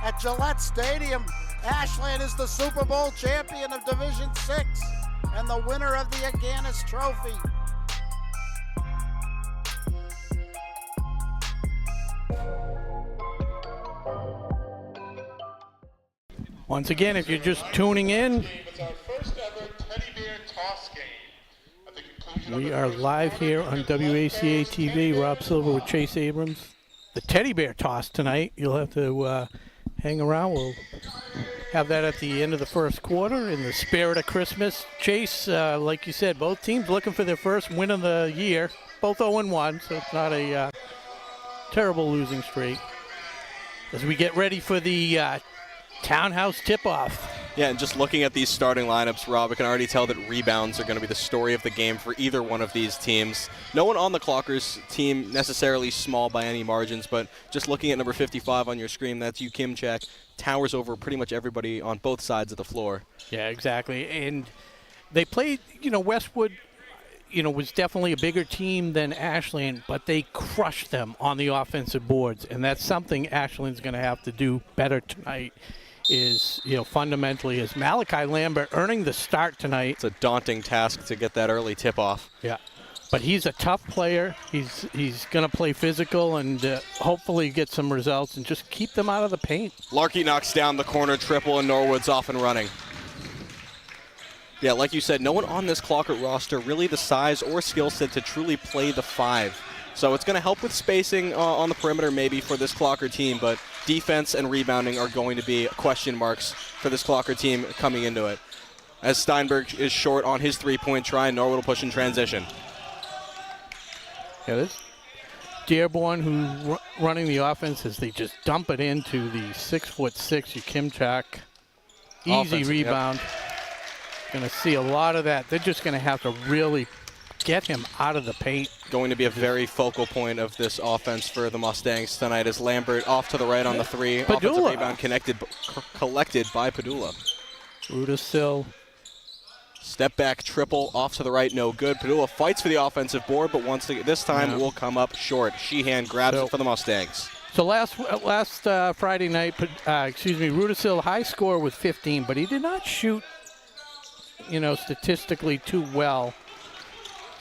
at Gillette Stadium. Ashland is the Super Bowl champion of Division VI and the winner of the Aganis Trophy. Once again, if you're just tuning in, we are live here on WACA-TV. Rob Silver with Chase Abrams. The teddy bear toss tonight. You'll have to hang around. We'll have that at the end of the first quarter in the spirit of Christmas. Chase, like you said, both teams looking for their first win of the year. Both 0-1, so it's not a terrible losing streak. As we get ready for the Townhouse tip-off. Yeah, and just looking at these starting lineups, Rob, I can already tell that rebounds are going to be the story of the game for either one of these teams. No one on the Clockers team necessarily small by any margins, but just looking at number 55 on your screen, that's Ukimchak, towers over pretty much everybody on both sides of the floor. Yeah, exactly. And they played, Westwood, was definitely a bigger team than Ashland, but they crushed them on the offensive boards, and that's something Ashland's going to have to do better tonight. Is, fundamentally is Malachi Lambert earning the start tonight. It's a daunting task to get that early tip-off. Yeah, but he's a tough player. He's going to play physical and hopefully get some results and just keep them out of the paint. Larkey knocks down the corner triple, and Norwood's off and running. Yeah, like you said, no one on this Clocker roster really the size or skill set to truly play the 5. So it's going to help with spacing on the perimeter maybe for this Clocker team, but defense and rebounding are going to be question marks for this Clocker team coming into it. As Steinberg is short on his three-point try, Norwood will push in transition. Yeah, this Dearborn, who's running the offense, as they just dump it into the 6'6" Ukimchak. Easy rebound. Yep. Going to see a lot of that. They're just going to have to really get him out of the paint. Going to be a very focal point of this offense for the Mustangs tonight as Lambert off to the right on the 3. Padula. Offensive rebound collected by Padula. Rudisil. Step back triple off to the right, no good. Padula fights for the offensive board, but this time will come up short. Sheehan grabs it for the Mustangs. So last Friday night, Rudisil high score was 15, but he did not shoot, statistically too well.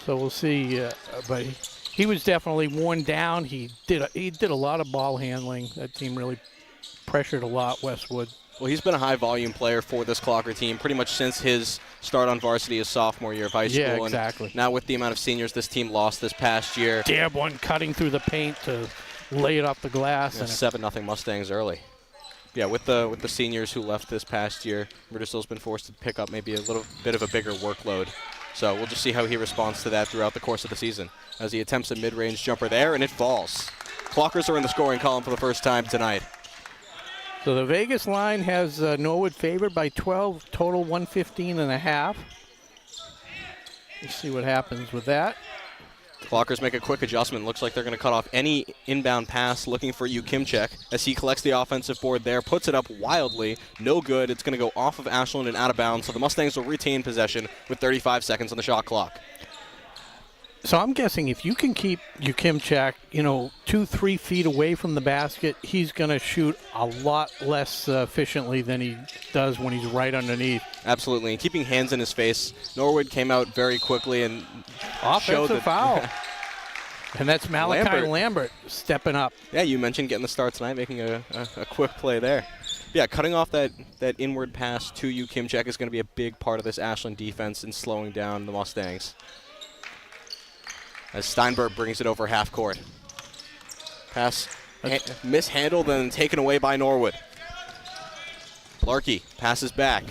So we'll see, but he was definitely worn down. He did a lot of ball handling. That team really pressured a lot, Westwood. Well, he's been a high-volume player for this Clocker team pretty much since his start on varsity his sophomore year of high school. Yeah, exactly. And now with the amount of seniors this team lost this past year. Dearborn cutting through the paint to lay it off the glass. Yeah, 7-0 Mustangs early. Yeah, with the seniors who left this past year, Rudisil's been forced to pick up maybe a little bit of a bigger workload. So we'll just see how he responds to that throughout the course of the season as he attempts a mid-range jumper there, and it falls. Clockers are in the scoring column for the first time tonight. So the Vegas line has Norwood favored by 12, total 115.5. Let's see what happens with that. Clockers make a quick adjustment. Looks like they're going to cut off any inbound pass looking for Ukimchak as he collects the offensive board there, puts it up wildly. No good. It's going to go off of Ashland and out of bounds, so the Mustangs will retain possession with 35 seconds on the shot clock. So I'm guessing if you can keep Ukimchak, 2-3 feet away from the basket, he's going to shoot a lot less efficiently than he does when he's right underneath. Absolutely, and keeping hands in his face. Norwood came out very quickly and showed that foul. And that's Malachi Lambert stepping up. Yeah, you mentioned getting the start tonight, making a quick play there. Yeah, cutting off that inward pass to Ukimchak is going to be a big part of this Ashland defense and slowing down the Mustangs. As Steinberg brings it over half court. Pass mishandled and taken away by Norwood. Larkey passes back.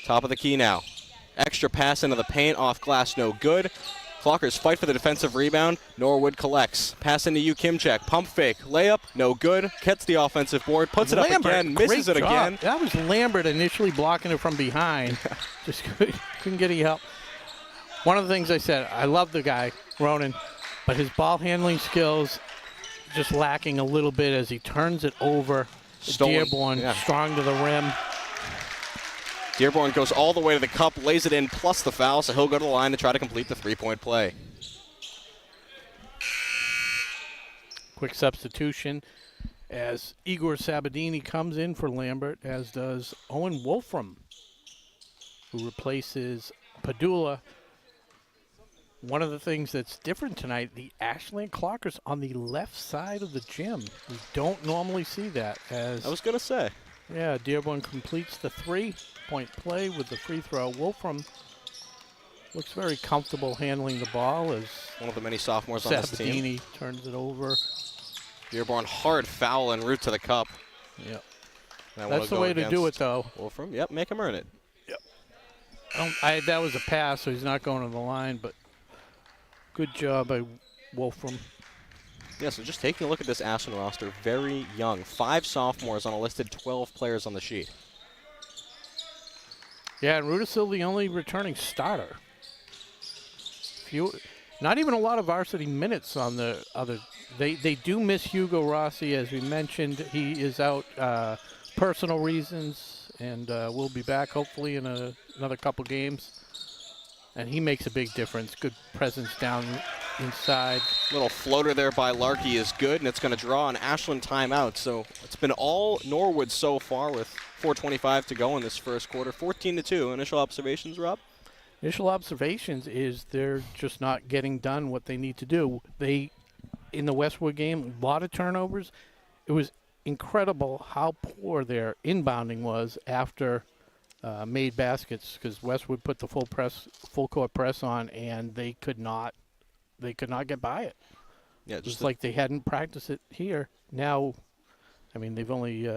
Top of the key now. Extra pass into the paint, off glass, no good. Clockers fight for the defensive rebound. Norwood collects. Pass into Ukimchak. Pump fake. Layup, no good. Gets the offensive board. Puts it up again. Misses it again. That was Lambert initially blocking it from behind. Just couldn't get any help. One of the things I said, I love the guy, Ronan, but his ball handling skills just lacking a little bit as he turns it over. Dearborn, strong to the rim. Dearborn goes all the way to the cup, lays it in, plus the foul, so he'll go to the line to try to complete the three-point play. Quick substitution as Igor Sabadini comes in for Lambert, as does Owen Wolfram, who replaces Padula. One of the things that's different tonight, the Ashland Clockers on the left side of the gym. We don't normally see that. As I was going to say. Yeah, Dearborn completes the 3-point play with the free throw. Wolfram looks very comfortable handling the ball as one of the many sophomores on this team. Sabadini turns it over. Dearborn hard foul en route to the cup. Yep. That's the way to do it, though. Wolfram, yep, make him earn it. Yep. That was a pass, so he's not going to the line, but good job by Wolfram. Yeah, so just taking a look at this Ashland roster, very young. 5 sophomores on a listed 12 players on the sheet. Yeah, and Rudisil, the only returning starter. Not even a lot of varsity minutes on the other. They do miss Hugo Rossi, as we mentioned. He is out personal reasons, and will be back hopefully in another couple games. And he makes a big difference. Good presence down inside. Little floater there by Larkey is good, and it's going to draw an Ashland timeout. So it's been all Norwood so far with 4:25 to go in this first quarter. 14-2. Initial observations, Rob? Initial observations is they're just not getting done what they need to do. In the Westwood game, a lot of turnovers. It was incredible how poor their inbounding was after made baskets, because Westwood put the full court press on, and they could not get by it. Yeah, just like they hadn't practiced it here. Now, I mean, they've only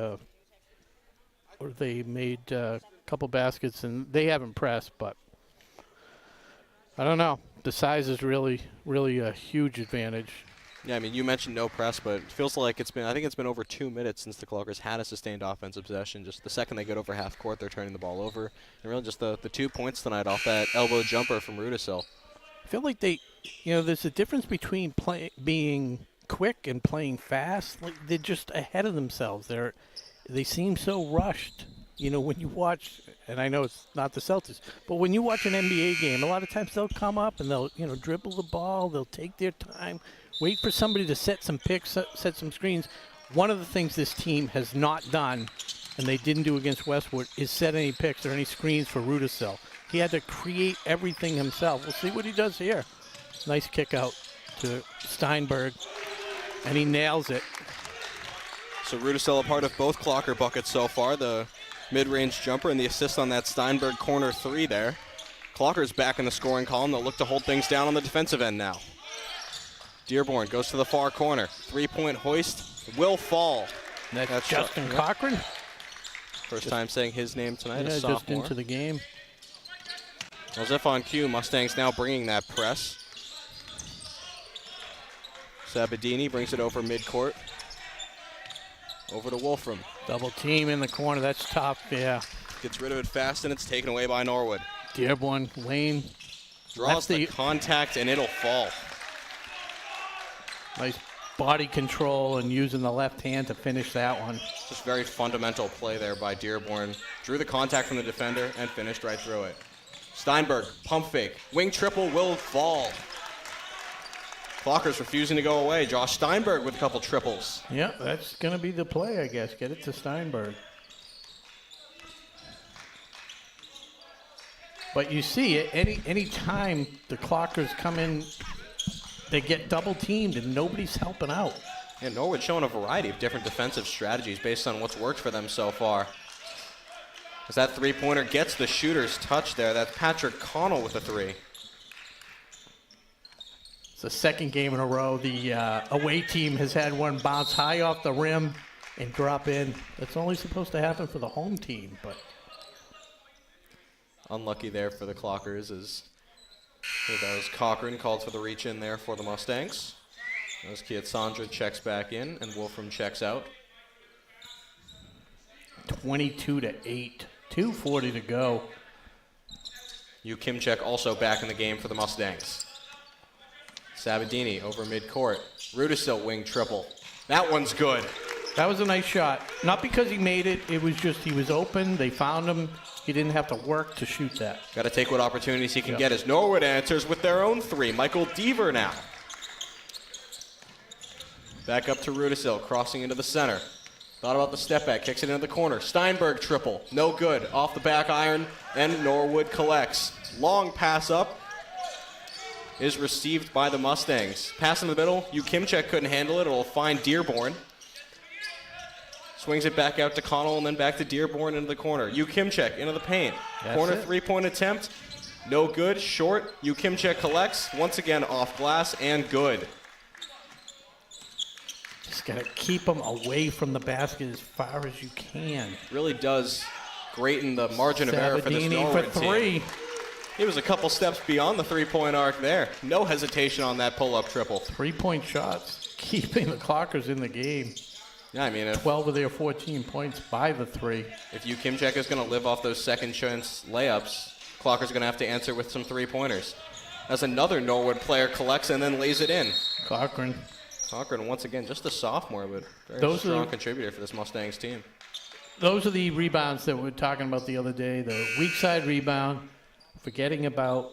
they made a couple baskets, and they haven't pressed, but I don't know. The size is really a huge advantage. Yeah, I mean, you mentioned no press, but it feels like I think it's been over 2 minutes since the Clockers had a sustained offensive possession. Just the second they get over half court, they're turning the ball over. And really just the 2 points tonight off that elbow jumper from Rudisil. I feel like there's a difference between being quick and playing fast. Like they're just ahead of themselves. They seem so rushed. When you watch, and I know it's not the Celtics, but when you watch an NBA game, a lot of times they'll come up and they'll, dribble the ball. They'll take their time, wait for somebody to set some picks, set some screens. One of the things this team has not done, and they didn't do against Westwood, is set any picks or any screens for Rudisil. He had to create everything himself. We'll see what he does here. Nice kick out to Steinberg, and he nails it. So Rudisil a part of both Clocker buckets so far, the mid-range jumper and the assist on that Steinberg corner 3 there. Clocker's back in the scoring column. They'll look to hold things down on the defensive end now. Dearborn goes to the far corner. 3-point hoist will fall. That's Justin Cochran. First time saying his name tonight, a sophomore. Just into the game. Well, as if on cue, Mustangs now bringing that press. Sabadini brings it over midcourt. Over to Wolfram. Double team in the corner. That's tough, yeah. Gets rid of it fast, and it's taken away by Norwood. Dearborn, Lane. Draws the contact, and it'll fall. Nice body control and using the left hand to finish that one. Just very fundamental play there by Dearborn. Drew the contact from the defender and finished right through it. Steinberg, pump fake. Wing triple will fall. Clockers refusing to go away. Josh Steinberg with a couple triples. Yeah, that's going to be the play, I guess. Get it to Steinberg. But you see it, any time the Clockers come in, they get double teamed and nobody's helping out. Yeah, Norwood showing a variety of different defensive strategies based on what's worked for them so far. As that three-pointer gets the shooter's touch there, that's Patrick Connell with a 3. It's the second game in a row. The away team has had one bounce high off the rim and drop in. That's only supposed to happen for the home team, but unlucky there for the Clockers as that was Cochran called for the reach in there for the Mustangs. As Kiatsandra checks back in and Wolfram checks out. 22-8, 2:40 to go. Yu Kimchek also back in the game for the Mustangs. Sabadini over midcourt. Rudisil wing triple. That one's good. That was a nice shot. Not because he made it. It was just he was open. They found him. He didn't have to work to shoot that. Got to take what opportunities he can get as Norwood answers with their own 3. Michael Deaver now. Back up to Rudisil, crossing into the center. Thought about the step back, kicks it into the corner. Steinberg triple, no good. Off the back iron, and Norwood collects. Long pass up is received by the Mustangs. Pass in the middle, Ukimchek couldn't handle it. It'll find Dearborn. Swings it back out to Connell and then back to Dearborn into the corner. Ukimchek into the paint. Corner three-point attempt, no good, short. Ukimchek collects, once again off glass and good. Just got to keep them away from the basket as far as you can. Really does greaten the margin of error for this Norwood for three. team. He was a couple steps beyond the three-point arc there. No hesitation on that pull-up triple. 3-point shots, keeping the Clockers in the game. Yeah, I mean, 12 of their 14 points by the three. If Ukimchek is going to live off those second chance layups, Clockers are going to have to answer with some three-pointers. As another Norwood player collects and then lays it in. Cochran, once again, just a sophomore, but very strong contributor for this Mustangs team. Those are the rebounds that we were talking about the other day. The weak side rebound, forgetting about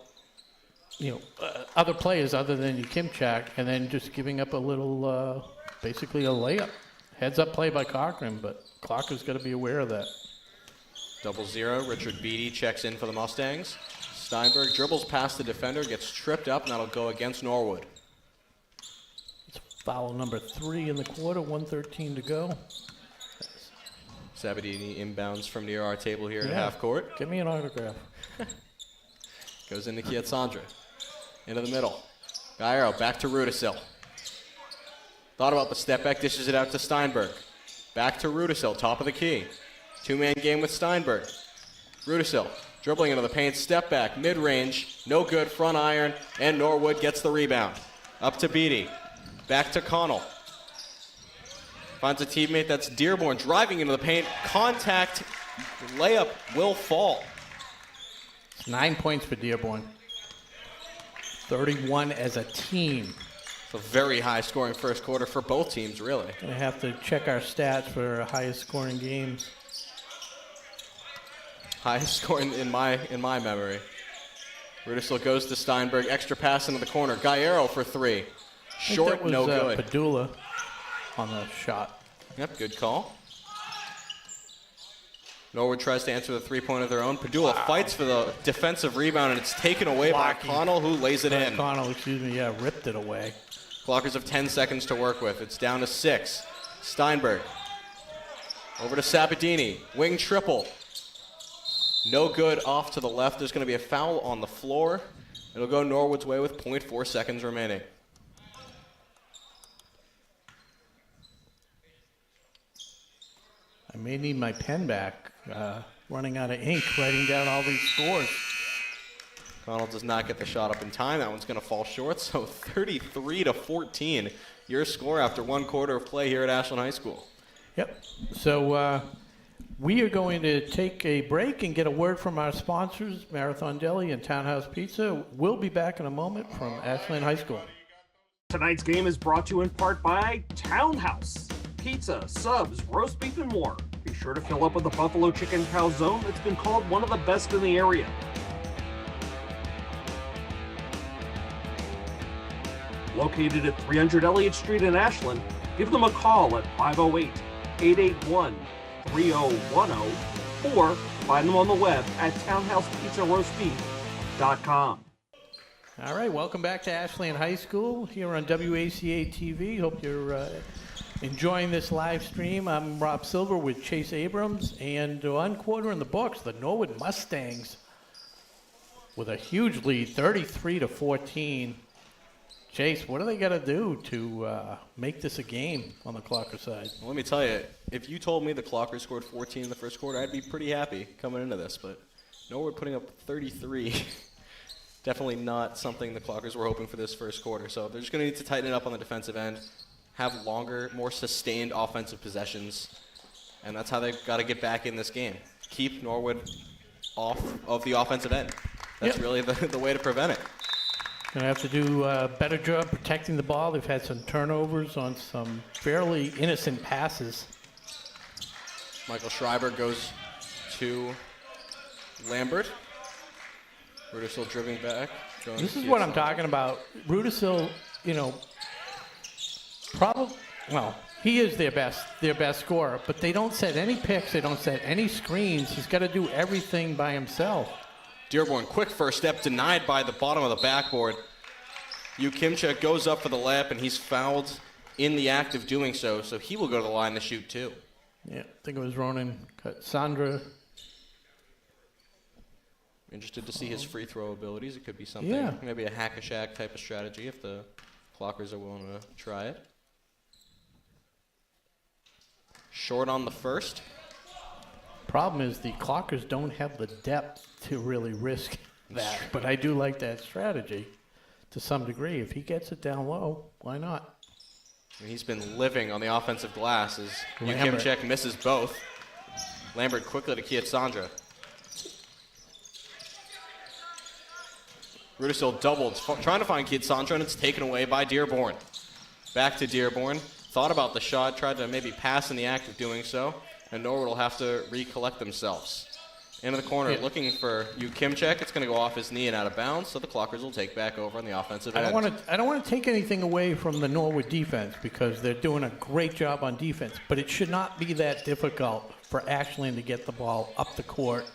other players other than Ukimchek, and then just giving up a little, basically a layup. Heads-up play by Cochran, but Clocker's got to be aware of that. 0-0, Richard Beatty checks in for the Mustangs. Steinberg dribbles past the defender, gets tripped up, and that'll go against Norwood. It's foul number 3 in the quarter, 1:13 to go. Sabadini inbounds from near our table here at half court. Give me an autograph. Goes into Kietzandra. Into the middle. Gairo back to Rudisil. Thought about the step back, dishes it out to Steinberg. Back to Rudisil, top of the key. Two-man game with Steinberg. Rudisil dribbling into the paint, step back, mid-range, no good, front iron, and Norwood gets the rebound. Up to Beatty. Back to Connell. Finds a teammate, that's Dearborn, driving into the paint. Contact, layup will fall. 9 points for Dearborn. 31 as a team. It's a very high-scoring first quarter for both teams, really. Gonna have to check our stats for highest scoring games. Highest scoring in my memory. Rudisil goes to Steinberg, extra pass into the corner. Gairo for three. Short, no good. Padula on the shot. Yep, good call. Norwood tries to answer the three-point of their own. Padula fights for the defensive rebound, and it's taken away by Connell, who lays it in. Connell, ripped it away. Clockers have 10 seconds to work with. It's down to 6. Steinberg. Over to Sabadini. Wing triple. No good, off to the left. There's going to be a foul on the floor. It'll go Norwood's way with 0.4 seconds remaining. I may need my pen back. Running out of ink, writing down all these scores. Connell does not get the shot up in time. That one's going to fall short. So 33-14, your score after one quarter of play here at Ashland High School. Yep. So we are going to take a break and get a word from our sponsors, Marathon Deli and Townhouse Pizza. We'll be back in a moment from Ashland High School. Tonight's game is brought to you in part by Townhouse. Pizza, subs, roast beef, and more. Be sure to fill up with the Buffalo Chicken Calzone that's been called one of the best in the area. Located at 300 Elliott Street in Ashland, give them a call at 508-881-3010 or find them on the web at townhousepizzaroastbeef.com. All right, welcome back to Ashland High School here on WACA-TV. Hope you're enjoying this live stream. I'm Rob Silver with Chase Abrams, and one quarter in the books, the Norwood Mustangs with a huge lead, 33-14. Chase, what do they got to do to make this a game on the Clocker side? Well, let me tell you, if you told me the Clockers scored 14 in the first quarter, I'd be pretty happy coming into this. But Norwood putting up 33, definitely not something the Clockers were hoping for this first quarter. So they're just going to need to tighten it up on the defensive end, have longer, more sustained offensive possessions, and that's how they've got to get back in this game. Keep Norwood off of the offensive end. That's really the way to prevent it. Going to have to do a better job protecting the ball. They've had some turnovers on some fairly innocent passes. Michael Schreiber goes to Lambert. Rudisil dribbling back. This is what I'm talking about. Rudisil, probably Well, he is their best scorer, but they don't set any picks. They don't set any screens. He's got to do everything by himself. Dearborn, quick first step, denied by the bottom of the backboard. Ukimchek goes up for the layup, and he's fouled in the act of doing so, so he will go to the line to shoot two. Yeah, I think it was Ronan Sandra. Interested to see his free throw abilities. It could be something, maybe a hack-a-shack type of strategy if the Clockers are willing to try it. Short on the first. Problem is the Clockers don't have the depth to really risk that, but I do like that strategy to some degree. If he gets it down low, why not? He's been living on the offensive glass as Lambert. Ukimchek misses both. Lambert quickly to Kietzandra. Rudisill doubled, trying to find Kietzandra, and it's taken away by Dearborn. Back to Dearborn. Thought about the shot, tried to maybe pass in the act of doing so, and Norwood will have to recollect themselves. Into the corner, looking for Ukimchek. It's going to go off his knee and out of bounds, so the Clockers will take back over on the offensive end. I don't want to take anything away from the Norwood defense because they're doing a great job on defense, but it should not be that difficult for Ashland to get the ball up the court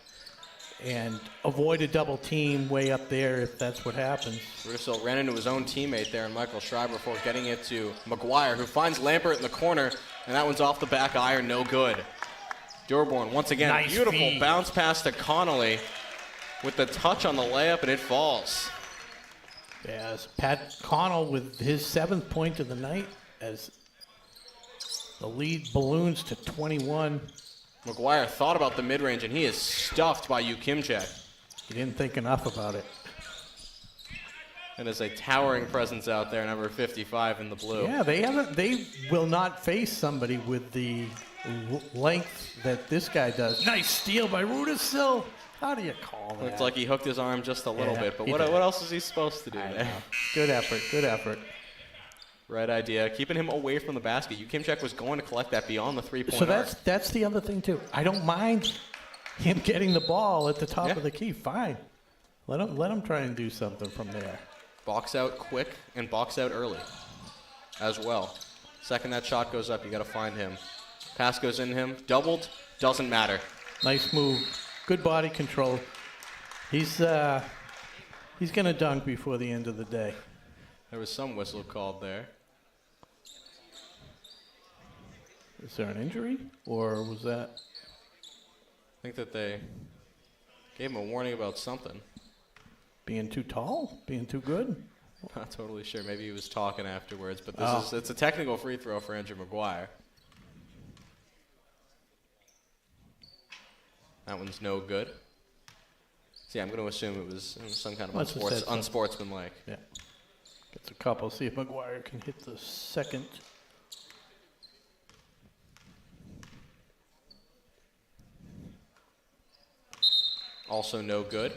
and avoid a double team way up there if that's what happens. Rudisill ran into his own teammate there, and Michael Schreiber, before getting it to McGuire, who finds Lambert in the corner, and that one's off the back iron, no good. Dearborn, once again, nice beautiful feed. Bounce pass to Connolly with the touch on the layup, and it falls. Yes, Pat Connell with his 7th point of the night as the lead balloons to 21. McGuire thought about the mid-range, and he is stuffed by Ukimchek. He didn't think enough about it. And there's a towering presence out there, number 55 in the blue. Yeah, they will not face somebody with the length that this guy does. Nice steal by Rudisill. How do you call that? Looks like he hooked his arm just a little bit, but what else is he supposed to do there? Good effort, good effort. Right idea. Keeping him away from the basket. Ukimchek was going to collect that beyond the three-point arc. So that's the other thing, too. I don't mind him getting the ball at the top of the key. Fine. Let him try and do something from there. Box out quick and box out early as well. Second that shot goes up, you got to find him. Pass goes in him. Doubled. Doesn't matter. Nice move. Good body control. He's going to dunk before the end of the day. There was some whistle called there. Is there an injury, or was that? I think that they gave him a warning about something. Being too tall? Being too good? Not totally sure. Maybe he was talking afterwards, but it's a technical free throw for Andrew McGuire. That one's no good. So yeah, I'm going to assume it was some kind of unsportsmanlike. Yeah. Gets a couple. See if McGuire can hit the second. Also no good.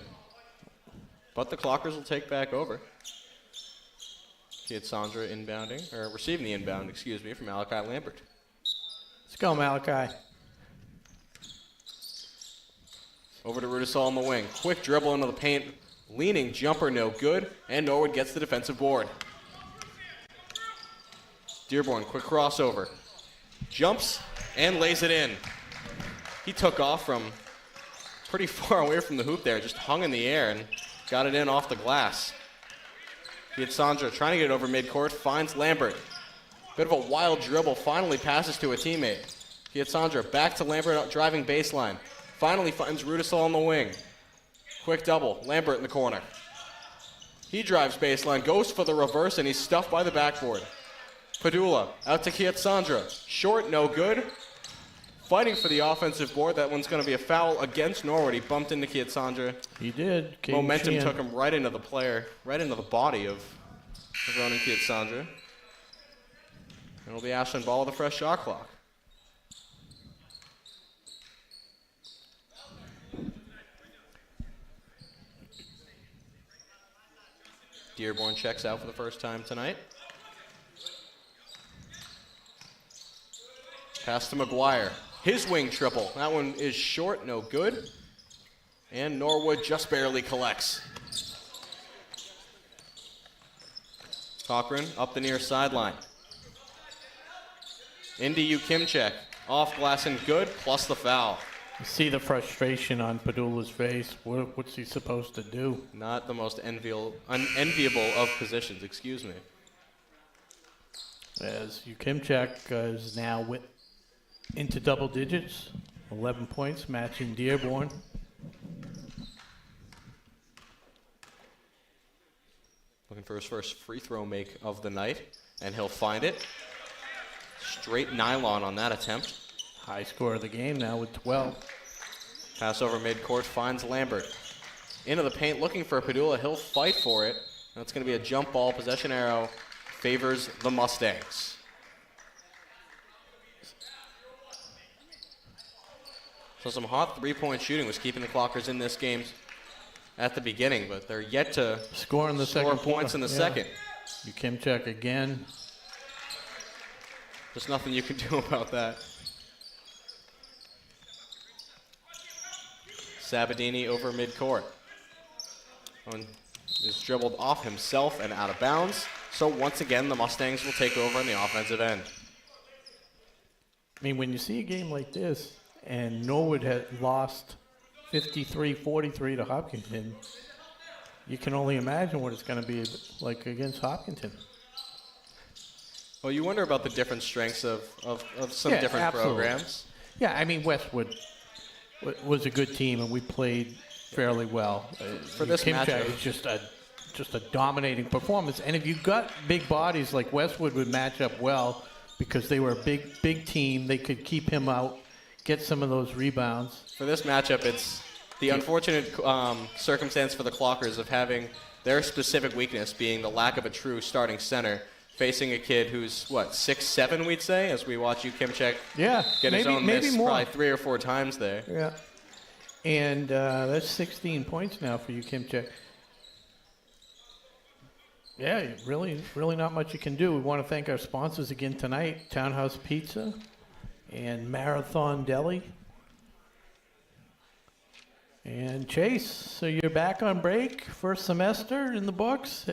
But the Clockers will take back over. Kietzandra inbounding, or receiving the inbound, from Malachi Lambert. Let's go, Malachi. Over to Rudisill on the wing. Quick dribble into the paint. Leaning jumper, no good. And Norwood gets the defensive board. Dearborn, quick crossover. Jumps and lays it in. He took off from pretty far away from the hoop there. Just hung in the air and got it in off the glass. Kietzandra trying to get it over midcourt. Finds Lambert. Bit of a wild dribble. Finally passes to a teammate. Kietzandra back to Lambert driving baseline. Finally finds Rudisill on the wing. Quick double. Lambert in the corner. He drives baseline, goes for the reverse, and he's stuffed by the backboard. Padula out to Kietzandra. Short, no good. Fighting for the offensive board. That one's going to be a foul against Norwood. He bumped into Kietzandra. He did. Momentum took him right into the player, right into the body of Ronan Kietzandra. And it'll be Ashland ball with a fresh shot clock. Dearborn checks out for the first time tonight. Pass to McGuire. His wing triple. That one is short, no good. And Norwood just barely collects. Cochran up the near sideline. Into Ukimchek. Off glass and good, plus the foul. You see the frustration on Padula's face. What's he supposed to do? Not the most unenviable of positions, excuse me. As Ukimchek is now into double digits, 11 points, matching Dearborn. Looking for his first free throw make of the night, and he'll find it. Straight nylon on that attempt. High score of the game now with 12. Pass over midcourt, finds Lambert. Into the paint, looking for Padula. He'll fight for it. That's going to be a jump ball. Possession arrow favors the Mustangs. So some hot three-point shooting was keeping the Clockers in this game at the beginning, but they're yet to score in the score second points quarter. In the second. Ukimchek again. There's nothing you can do about that. Sabadini over midcourt. Is dribbled off himself and out of bounds. So once again, the Mustangs will take over on the offensive end. I mean, when you see a game like this, and Norwood had lost 53-43 to Hopkinton, you can only imagine what it's going to be like against Hopkinton. Well, you wonder about the different strengths of some different absolutely. programs. Yeah, I mean, Westwood was a good team, and we played fairly well. For this matchup, is just a dominating performance. And if you got big bodies like Westwood would match up well because they were a big team, they could keep him out, get some of those rebounds. For this matchup, it's the unfortunate circumstance for the Clockers of having their specific weakness being the lack of a true starting center, facing a kid who's, 6'7", we'd say, as we watch Ukimchek get his own miss more. probably 3 or 4 times there. Yeah. And that's 16 points now for Ukimchek. Yeah, really not much you can do. We want to thank our sponsors again tonight, Townhouse Pizza and Marathon Deli. And Chase, so you're back on break, first semester in the books,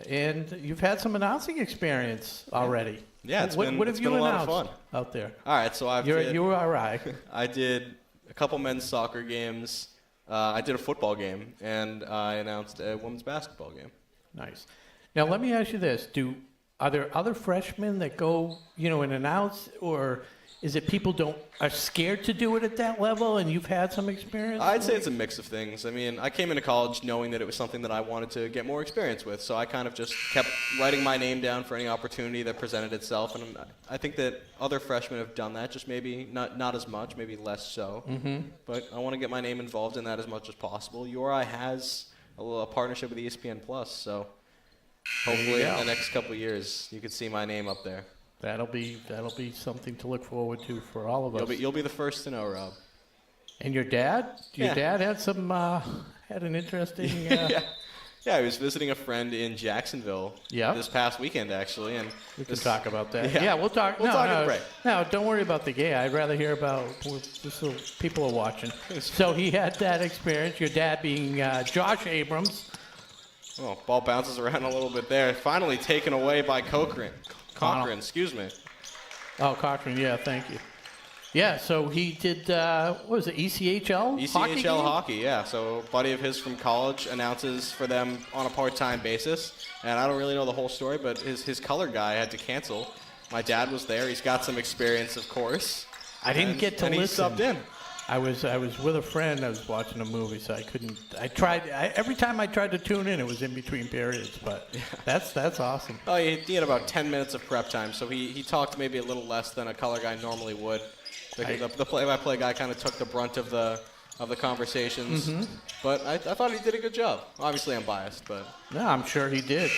and you've had some announcing experience already. Yeah, what have it's you been a lot announced of fun out there? All right, so You were all right. I did a couple men's soccer games. I did a football game, and I announced a women's basketball game. Nice. Now let me ask you this: are there other freshmen that go, and announce, or is it people are scared to do it at that level, and you've had some experience? I'd say it's a mix of things. I mean, I came into college knowing that it was something that I wanted to get more experience with, so I kind of just kept writing my name down for any opportunity that presented itself, and I think that other freshmen have done that, just maybe not as much, maybe less so. Mm-hmm. But I want to get my name involved in that as much as possible. URI has a partnership with ESPN+, so hopefully in the next couple of years you could see my name up there. That'll be something to look forward to for all of us. You'll be the first to know, Rob. And your dad? Your dad had had an interesting. Yeah, I was visiting a friend in Jacksonville this past weekend, actually, and we can talk about that. Yeah, we'll talk. We'll talk at break. No, don't worry about the game. I'd rather hear about people are watching. So he had that experience. Your dad being Josh Abrams. Oh, ball bounces around a little bit there. Finally taken away by Cochran, excuse me. Oh, Cochran, yeah, thank you. Yeah, so he did, what was it, ECHL? ECHL hockey, yeah. So a buddy of his from college announces for them on a part-time basis. And I don't really know the whole story, but his color guy had to cancel. My dad was there. He's got some experience, of course. I didn't get to listen. And he subbed in. I was with a friend. I was watching a movie, so I couldn't. Every time I tried to tune in, it was in between periods. But that's awesome. Oh, he had about 10 minutes of prep time, so he talked maybe a little less than a color guy normally would. The play-by-play guy kind of took the brunt of the conversations. Mm-hmm. But I thought he did a good job. Obviously, I'm biased, but no, I'm sure he did.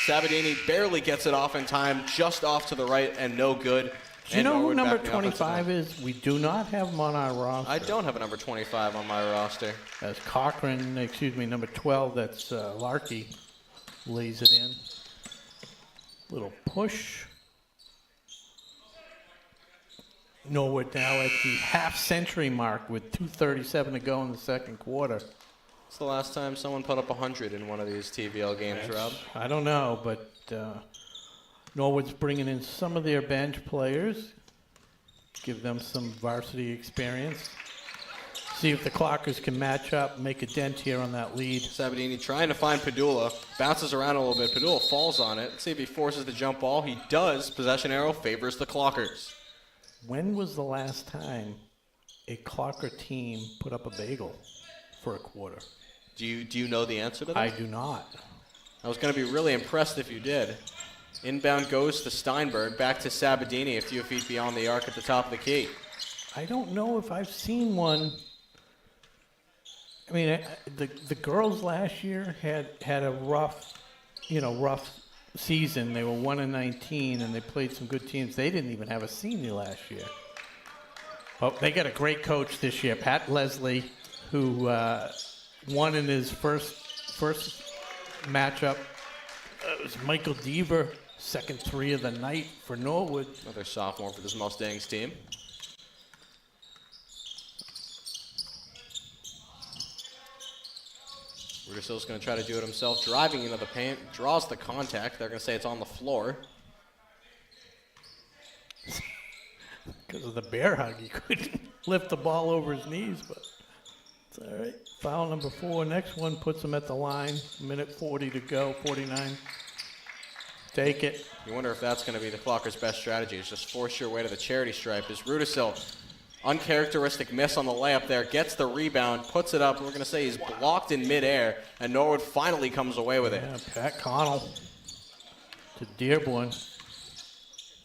Sabadini barely gets it off in time, just off to the right, and no good. Do you know who number 25 is? We do not have him on our roster. I don't have a number 25 on my roster. That's Cochran, number 12, that's Larkey, lays it in. Little push. Norwood now at the half-century mark with 2:37 to go in the second quarter. It's the last time someone put up 100 in one of these TVL games, Rob. I don't know, but Norwood's bringing in some of their bench players. give them some varsity experience. See if the Clockers can match up, make a dent here on that lead. Sabatini trying to find Padula. Bounces around a little bit. Padula falls on it. Let's see if he forces the jump ball. He does. Possession arrow favors the Clockers. When was the last time a Clocker team put up a bagel for a quarter? Do you know the answer to that? I do not. I was going to be really impressed if you did. Inbound goes to Steinberg. Back to Sabatini a few feet beyond the arc at the top of the key. I don't know if I've seen one. I mean, the girls last year had a rough season. They were 1-19, and they played some good teams. They didn't even have a senior last year. Oh, they got a great coach this year, Pat Leslie, who won in his first matchup. It was Michael Deaver, second three of the night for Norwood. Another sophomore for this Mustangs team. Rudisil's going to try to do it himself, driving into the paint, draws the contact. They're going to say it's on the floor. Because of the bear hug, he couldn't lift the ball over his knees, but it's all right. Foul number 4. Next one puts him at the line. Minute 40 to go, 49. Take it. You wonder if that's going to be the Clockers' best strategy, is just force your way to the charity stripe. Is Rudisil, uncharacteristic miss on the layup there, gets the rebound, puts it up. We're going to say he's blocked in midair, and Norwood finally comes away with it. Pat Connell to Dearborn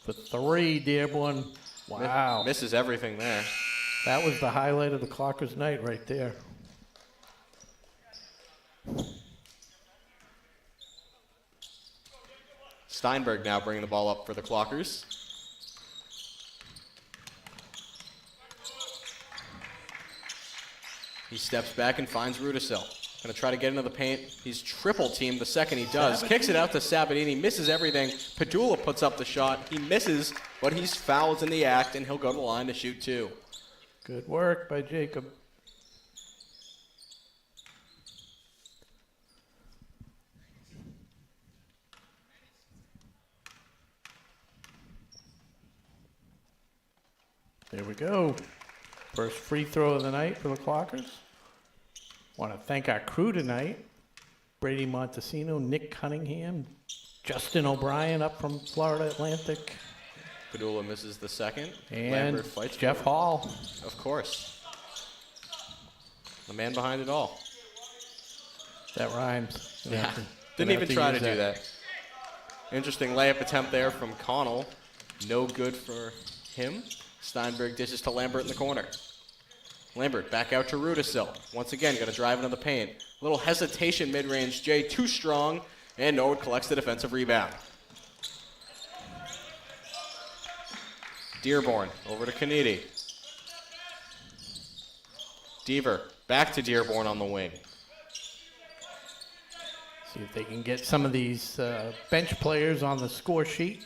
for 3. Dearborn, wow. Misses everything there. That was the highlight of the Clockers' night right there. Steinberg now bringing the ball up for the Clockers. He steps back and finds Rudisil. Going to try to get into the paint. He's triple teamed the second he does. Sabatini. Kicks it out to Sabatini. Misses everything. Padula puts up the shot. He misses, but he's fouled in the act, and he'll go to the line to shoot 2. Good work by Jacob. There we go. First free throw of the night for the Clockers. Want to thank our crew tonight. Brady Montesino, Nick Cunningham, Justin O'Brien up from Florida Atlantic. Padula misses the second. And Lambert fights Jeff for it. Hall. Of course. The man behind it all. That rhymes. Yeah. Didn't even try to do that. Interesting layup attempt there from Connell. No good for him. Steinberg dishes to Lambert in the corner. Lambert back out to Rudisil. Once again, going to drive into the paint. A little hesitation mid-range. Jay too strong, and Norwood collects the defensive rebound. Dearborn over to Canidi. Deaver back to Dearborn on the wing. See if they can get some of these bench players on the score sheet.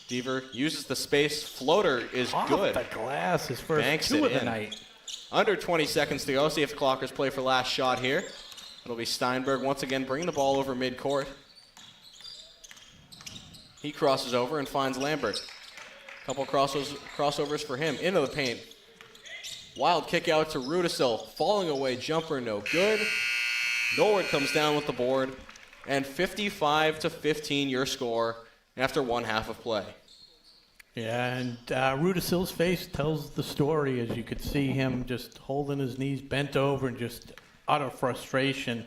Deaver uses the space. Floater is Off good. the glass, his first Banks 2 it of the in. night. Under 20 seconds to go. See if the Clockers play for last shot here. It'll be Steinberg once again bringing the ball over midcourt. He crosses over and finds Lambert. Couple crossovers for him. Into the paint. Wild kick out to Rudisil. Falling away jumper, no good. Norwood comes down with the board. And 55-15 your score after 1 half of play. Yeah, and Rudisil's face tells the story, as you could see him just holding his knees bent over and just utter frustration.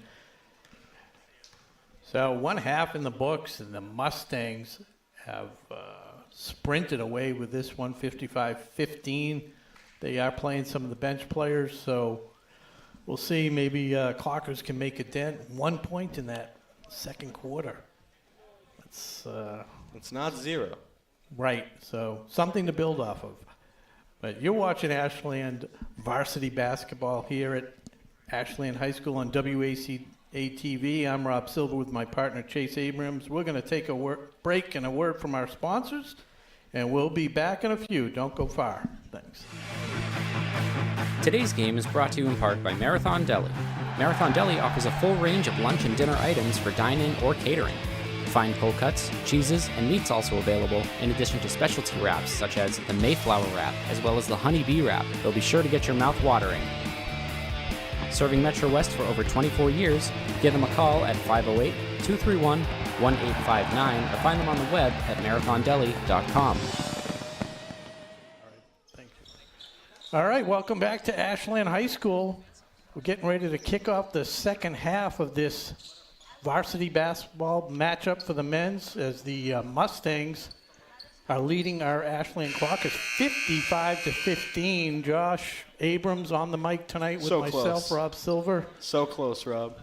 So 1 half in the books, and the Mustangs have sprinted away with this one, 55-15. They are playing some of the bench players, so we'll see. Maybe Clockers can make a dent. 1 point in that second quarter. It's not 0. Right, so something to build off of. But you're watching Ashland varsity basketball here at Ashland High School on WACA-TV. I'm Rob Silver with my partner Chase Abrams. We're going to take a break and a word from our sponsors, and we'll be back in a few. Don't go far. Thanks. Today's game is brought to you in part by Marathon Deli. Marathon Deli offers a full range of lunch and dinner items for dine-in or catering. Fine cold cuts, cheeses, and meats also available, in addition to specialty wraps such as the Mayflower wrap, as well as the Honey Bee wrap. They'll be sure to get your mouth watering. Serving Metro West for over 24 years, give them a call at 508-231-1859 or find them on the web at marathondeli.com. All right, welcome back to Ashland High School. We're getting ready to kick off the second half of this varsity basketball matchup for the men's as the Mustangs are leading our Ashland Clockers 55-15. Josh Abrams on the mic tonight with myself, Rob Silver. So close, Rob.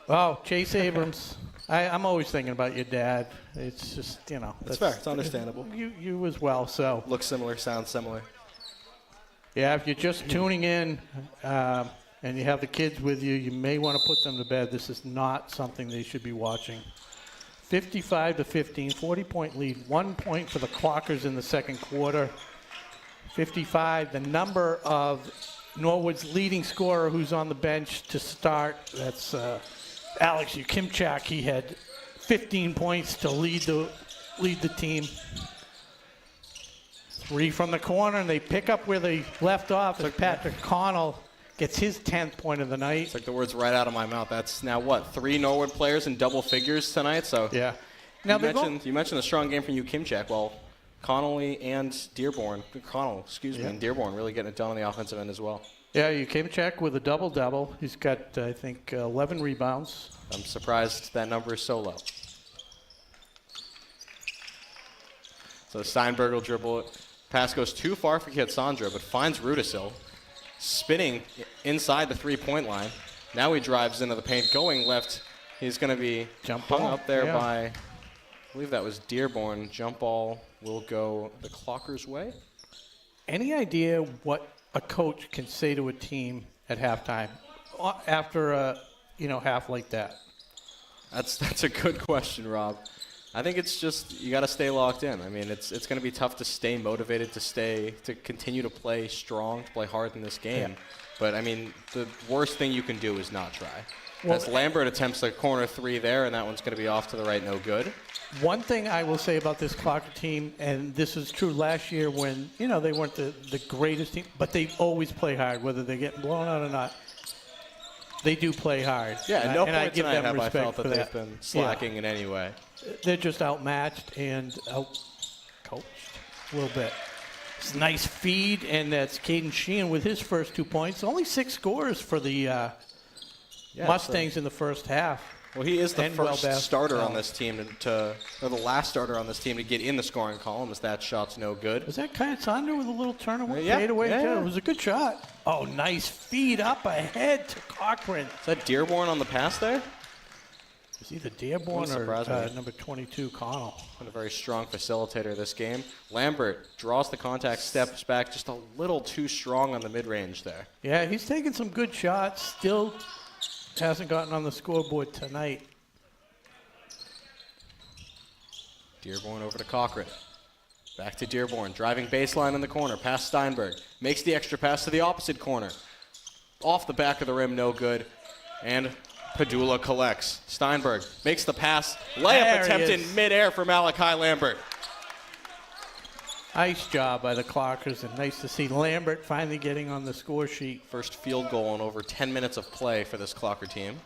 Oh, Chase Abrams. I'm always thinking about your dad. It's just, That's fair. It's understandable. You as well, so. Look similar, sound similar. Yeah, if you're just tuning in and you have the kids with you, you may want to put them to bed. This is not something they should be watching. 55-15, 40-point lead. 1 point for the Clockers in the second quarter. 55, the number of Norwood's leading scorer who's on the bench to start. That's Alex Ukimchak. He had 15 points to lead the team. 3 from the corner, and they pick up where they left off as Patrick Connell gets his 10th point of the night. Took the words right out of my mouth. That's now what, 3 Norwood players in double figures tonight? So yeah. Now you mentioned the strong game from Ukimchak. Well, Connolly and Dearborn, and Dearborn really getting it done on the offensive end as well. Yeah, Ukimchak with a double-double. He's got, I think, 11 rebounds. I'm surprised that number is so low. So Steinberg will dribble it. Pass goes too far for Katsandra, but finds Rudisil. Spinning inside the three-point line. Now he drives into the paint, going left. He's going to be hung up there by, I believe that was Dearborn. Jump ball will go the Clockers' way. Any idea what a coach can say to a team at halftime after a half like that? That's a good question, Rob. I think it's just you got to stay locked in. I mean, it's going to be tough to stay motivated, to continue to play strong, to play hard in this game. Yeah. But I mean, the worst thing you can do is not try. As Lambert attempts a corner 3 there, and that one's going to be off to the right, no good. One thing I will say about this Clocker team, and this is true last year when they weren't the greatest team, but they always play hard, whether they get blown out or not. They do play hard. Yeah, and no point point tonight have I felt that they've been slacking in any way. They're just outmatched and out-coached a little bit. It's a nice feed, and that's Caden Sheehan with his first 2 points. Only 6 scores for the Mustangs in the first half. Well, he is the first starter on this team or the last starter on this team to get in the scoring column, as that shot's no good. Was that Katsandra with a little fade away? Yeah. It was a good shot. Oh, nice feed up ahead to Cochran. Is that Dearborn on the pass there? Is either Dearborn or number 22, Connell. And a very strong facilitator this game. Lambert draws the contact, steps back just a little too strong on the mid-range there. Yeah, he's taking some good shots. Still hasn't gotten on the scoreboard tonight. Dearborn over to Cochran. Back to Dearborn, driving baseline in the corner, past Steinberg. Makes the extra pass to the opposite corner. Off the back of the rim, no good. And Padula collects. Steinberg makes the pass. Layup attempt in midair for Malachi Lambert. Nice job by the Clockers, and nice to see Lambert finally getting on the score sheet. First field goal in over 10 minutes of play for this Clocker team.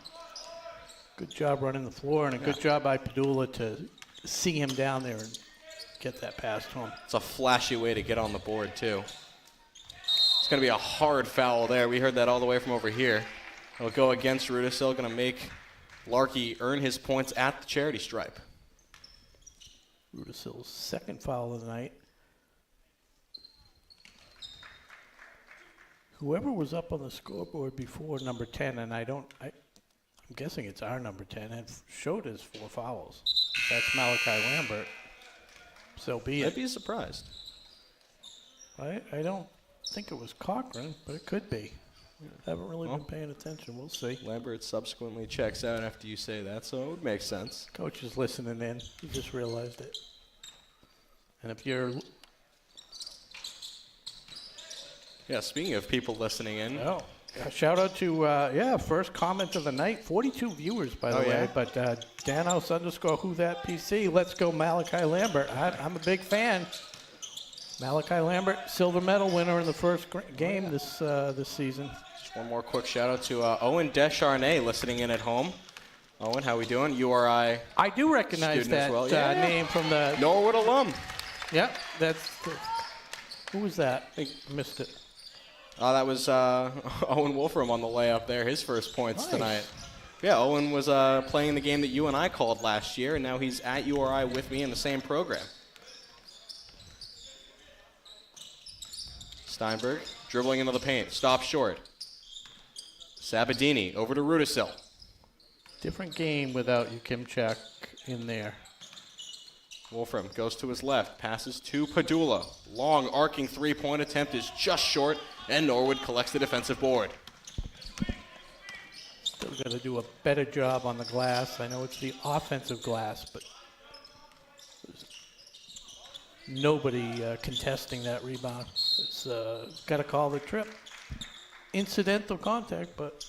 Good job running the floor, and a good job by Padula to see him down there and get that pass to him. It's a flashy way to get on the board, too. It's going to be a hard foul there. We heard that all the way from over here. It'll go against Rudisil, going to make Larkey earn his points at the charity stripe. Rudisil's second foul of the night. Whoever was up on the scoreboard before number 10, and I'm guessing it's our number 10, had showed his 4 fouls. That's Malachi Lambert. So be it. I'd be surprised. I don't think it was Cochran, but it could be. Haven't really been paying attention. We'll see. Lambert subsequently checks out after you say that, so it would make sense. Coach is listening in. He just realized it. And if you're... Yeah, speaking of people listening in, Shout out to, first comment of the night. 42 viewers, by the way. Yeah? But Danhouse_who_that-PC. Let's go Malachi Lambert. I'm a big fan. Malachi Lambert, silver medal winner in the first game this season. Just one more quick shout out to Owen Descharnay listening in at home. Owen, how we doing? URI. I do recognize that well. name from the Norwood alum. Yep, who was that? I missed it. That was Owen Wolfram on the layup there, his first points tonight. Yeah, Owen was playing the game that you and I called last year, and now he's at URI with me in the same program. Steinberg dribbling into the paint, stops short. Sabadini over to Rudisil. Different game without Ukimchak in there. Wolfram goes to his left, passes to Padula. Long arcing three-point attempt is just short, and Norwood collects the defensive board. Still got to do a better job on the glass. I know it's the offensive glass, but there's nobody contesting that rebound. It's got to call the trip. Incidental contact, but...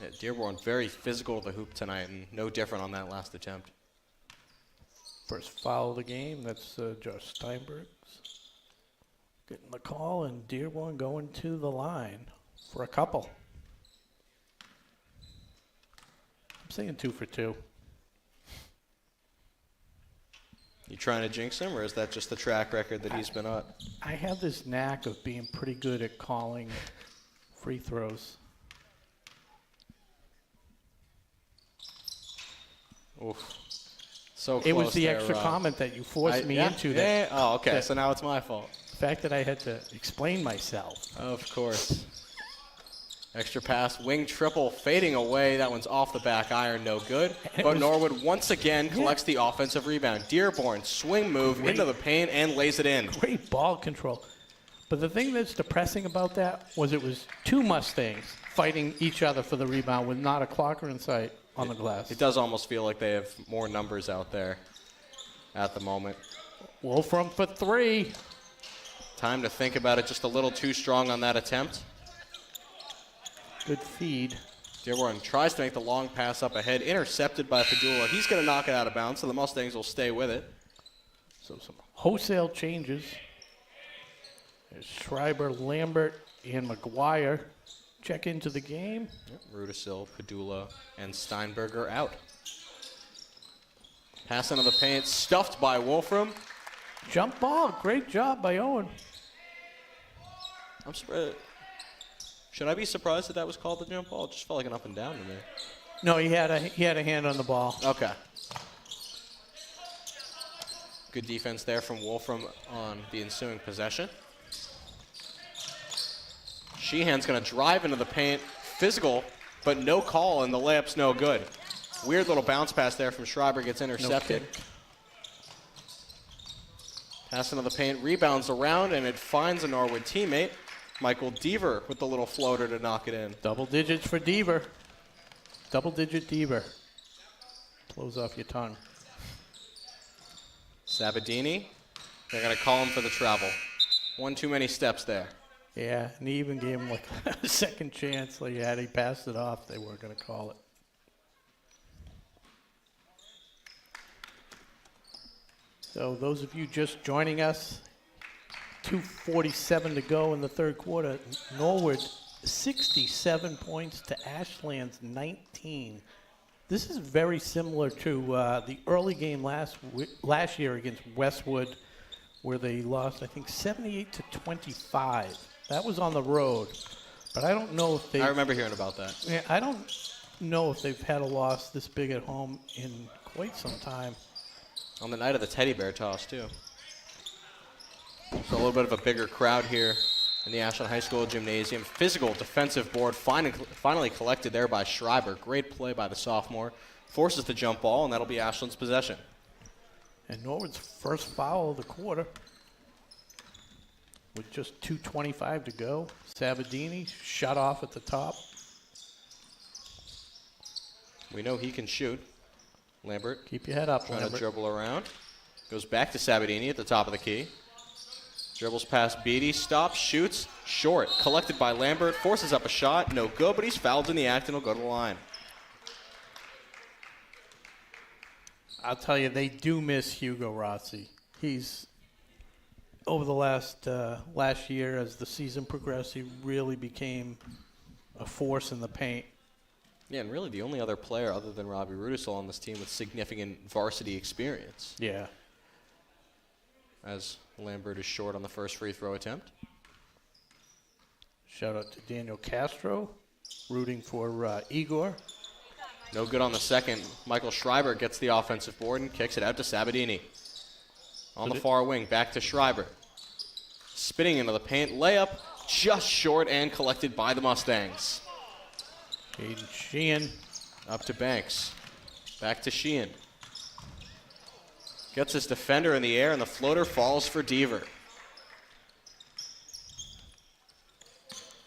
Yeah, Dearborn very physical at the hoop tonight, and no different on that last attempt. First foul of the game, that's Josh Steinberg getting the call, and Dearborn going to the line for a couple. I'm saying 2 for 2. You trying to jinx him, or is that just the track record that he's been on? I have this knack of being pretty good at calling free throws. Oof. So close. It was the there, extra Rob. comment that you forced me into. Yeah. That, Oh, okay. that So now it's my fault. the fact that I had to explain myself. Of course. Extra pass, wing triple, fading away. That one's off the back iron, no good. But Norwood once again collects the offensive rebound. Dearborn, swing move into the paint and lays it in. Great ball control. But the thing that's depressing about that was it was 2 Mustangs fighting each other for the rebound with not a clocker in sight on the glass. It does almost feel like they have more numbers out there at the moment. Wolfram for 3. Time to think about it, just a little too strong on that attempt. Good feed. Dearborn tries to make the long pass up ahead, intercepted by Padula. He's going to knock it out of bounds, so the Mustangs will stay with it. So some wholesale changes. There's Schreiber, Lambert, and McGuire check into the game. Yep. Rudisil, Padula, and Steinberger out. Pass into the paint, stuffed by Wolfram. Jump ball. Great job by Owen. I'm surprised. Should I be surprised that was called the jump ball? It just felt like an up and down to me. No, he had a hand on the ball. Okay. Good defense there from Wolfram on the ensuing possession. Sheehan's going to drive into the paint. Physical, but no call, and the layup's no good. Weird little bounce pass there from Schreiber, gets intercepted. No kick. Pass into the paint, rebounds around, and it finds a Norwood teammate. Michael Deaver with the little floater to knock it in. Double digits for Deaver. Double-digit Deaver. Close off your tongue. Sabadini, they're going to call him for the travel. One too many steps there. Yeah, and he even gave him like a second chance. Like he passed it off. They weren't going to call it. So those of you just joining us, 2:47 to go in the third quarter. Norwood 67 points to Ashland's 19. This is very similar to the early game last year against Westwood, where they lost, I think, 78 to 25. That was on the road, but I don't know if they. I remember hearing about that. Yeah, I don't know if they've had a loss this big at home in quite some time. On the night of the teddy bear toss, too. So a little bit of a bigger crowd here in the Ashland High School gymnasium. Physical defensive board finally collected there by Schreiber. Great play by the sophomore. Forces the jump ball, and that'll be Ashland's possession. And Norwood's first foul of the quarter with just 2:25 to go. Sabadini shut off at the top. We know he can shoot. Lambert Keep your head up, trying Lambert. to dribble around. Goes back to Sabadini at the top of the key. Dribbles past Beatty, stops, shoots, short. Collected by Lambert, forces up a shot, no good, but he's fouled in the act and he'll go to the line. I'll tell you, they do miss Hugo Rossi. He's, over the last year, as the season progressed, he really became a force in the paint. Yeah, and really the only other player other than Robbie Rudisell on this team with significant varsity experience. Yeah. As Lambert is short on the first free throw attempt. Shout out to Daniel Castro, rooting for Igor. No good on the second. Michael Schreiber gets the offensive board and kicks it out to Sabadini. On the far wing, back to Schreiber. Spinning into the paint, layup just short and collected by the Mustangs. Aiden Sheehan. Up to Banks. Back to Sheehan. Gets his defender in the air, and the floater falls for Deaver.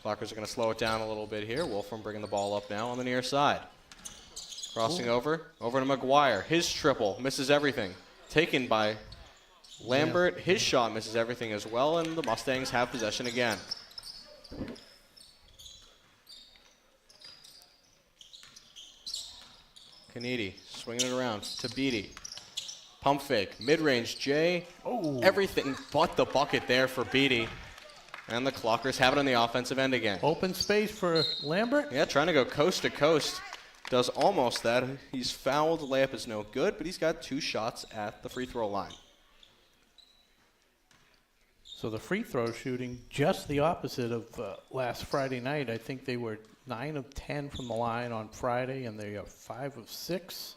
Clockers are going to slow it down a little bit here. Wolfram bringing the ball up now on the near side. Crossing over to McGuire. His triple misses everything. Taken by Lambert. His shot misses everything as well, and the Mustangs have possession again. Kanedi swinging it around to Beatty. Pump fake, mid-range J. Oh. Everything but the bucket there for Beatty. And the Clockers have it on the offensive end again. Open space for Lambert. Yeah, trying to go coast to coast. Does almost that. He's fouled. Layup is no good, but he's got 2 shots at the free throw line. So the free throw shooting, just the opposite of last Friday night. I think they were 9 of 10 from the line on Friday, and they are 5 of 6.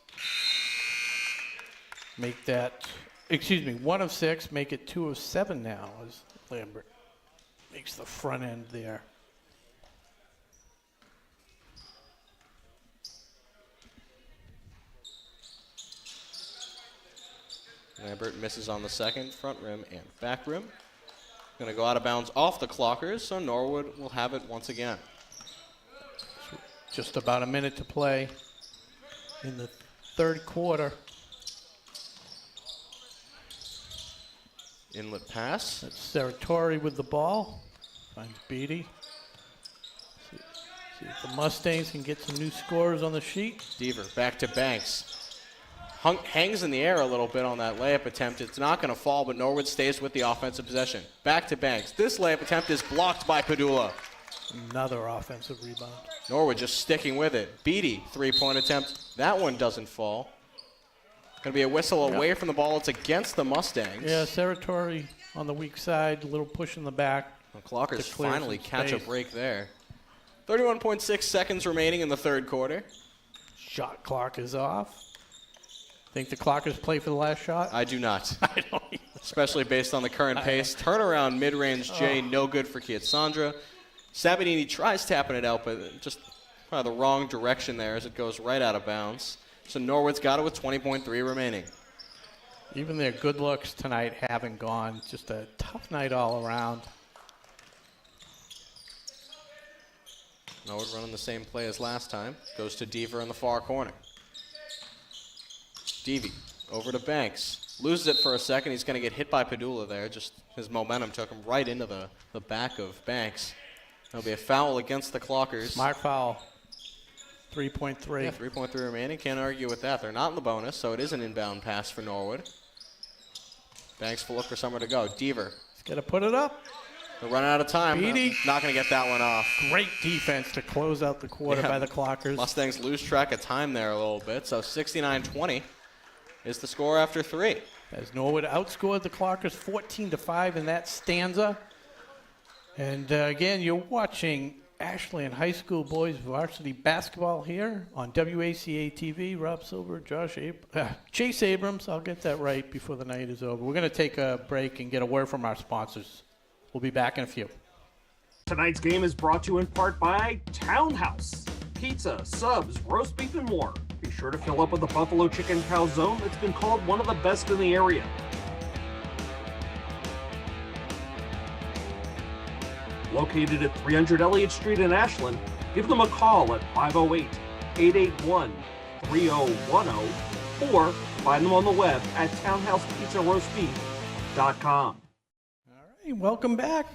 Make that, 1 of 6, make it 2 of 7 now as Lambert makes the front end there. Lambert misses on the second, front rim and back rim. Going to go out of bounds off the Clockers, so Norwood will have it once again. Just about a minute to play in the third quarter. Inlet pass. That's Saratori with the ball. Finds Beatty. See if the Mustangs can get some new scorers on the sheet. Deaver back to Banks. Hangs in the air a little bit on that layup attempt. It's not going to fall, but Norwood stays with the offensive possession. Back to Banks. This layup attempt is blocked by Padula. Another offensive rebound. Norwood just sticking with it. Beatty, 3-point attempt. That one doesn't fall. Going to be a whistle away from the ball. It's against the Mustangs. Yeah, Saratori on the weak side, a little push in the back. The Clockers finally catch a break there. 31.6 seconds remaining in the third quarter. Shot clock is off. Think the Clockers play for the last shot? I do not. I don't either. Especially based on the current pace. Turnaround mid-range J, no good for Kietzandra. Sabatini tries tapping it out, but just the wrong direction there as it goes right out of bounds. So Norwood's got it with 20.3 remaining. Even their good looks tonight haven't gone. Just a tough night all around. Norwood running the same play as last time. Goes to Deaver in the far corner. Deavy over to Banks. Loses it for a second. He's going to get hit by Padula there. Just his momentum took him right into the back of Banks. There'll be a foul against the Clockers. Smart foul. 3.3. Yeah, 3.3 remaining. Can't argue with that. They're not in the bonus, so it is an inbound pass for Norwood. Banks will look for somewhere to go. Deaver. He's got to put it up. They're running out of time. Beatty. Not going to get that one off. Great defense to close out the quarter by the Clockers. Mustangs lose track of time there a little bit, so 69-20 is the score after 3. As Norwood outscored the Clockers 14-5 in that stanza. And again, you're watching Ashland High School boys varsity basketball here on WACA-TV. Rob Silver, Chase Abrams. I'll get that right before the night is over. We're going to take a break and get a word from our sponsors. We'll be back in a few. Tonight's game is brought to you in part by Townhouse. Pizza, subs, roast beef, and more. Be sure to fill up with the buffalo chicken calzone that's been called one of the best in the area. Located at 300 Elliott Street in Ashland, give them a call at 508-881-3010 or find them on the web at townhousepizzaroastbeef.com. All Hey, welcome back.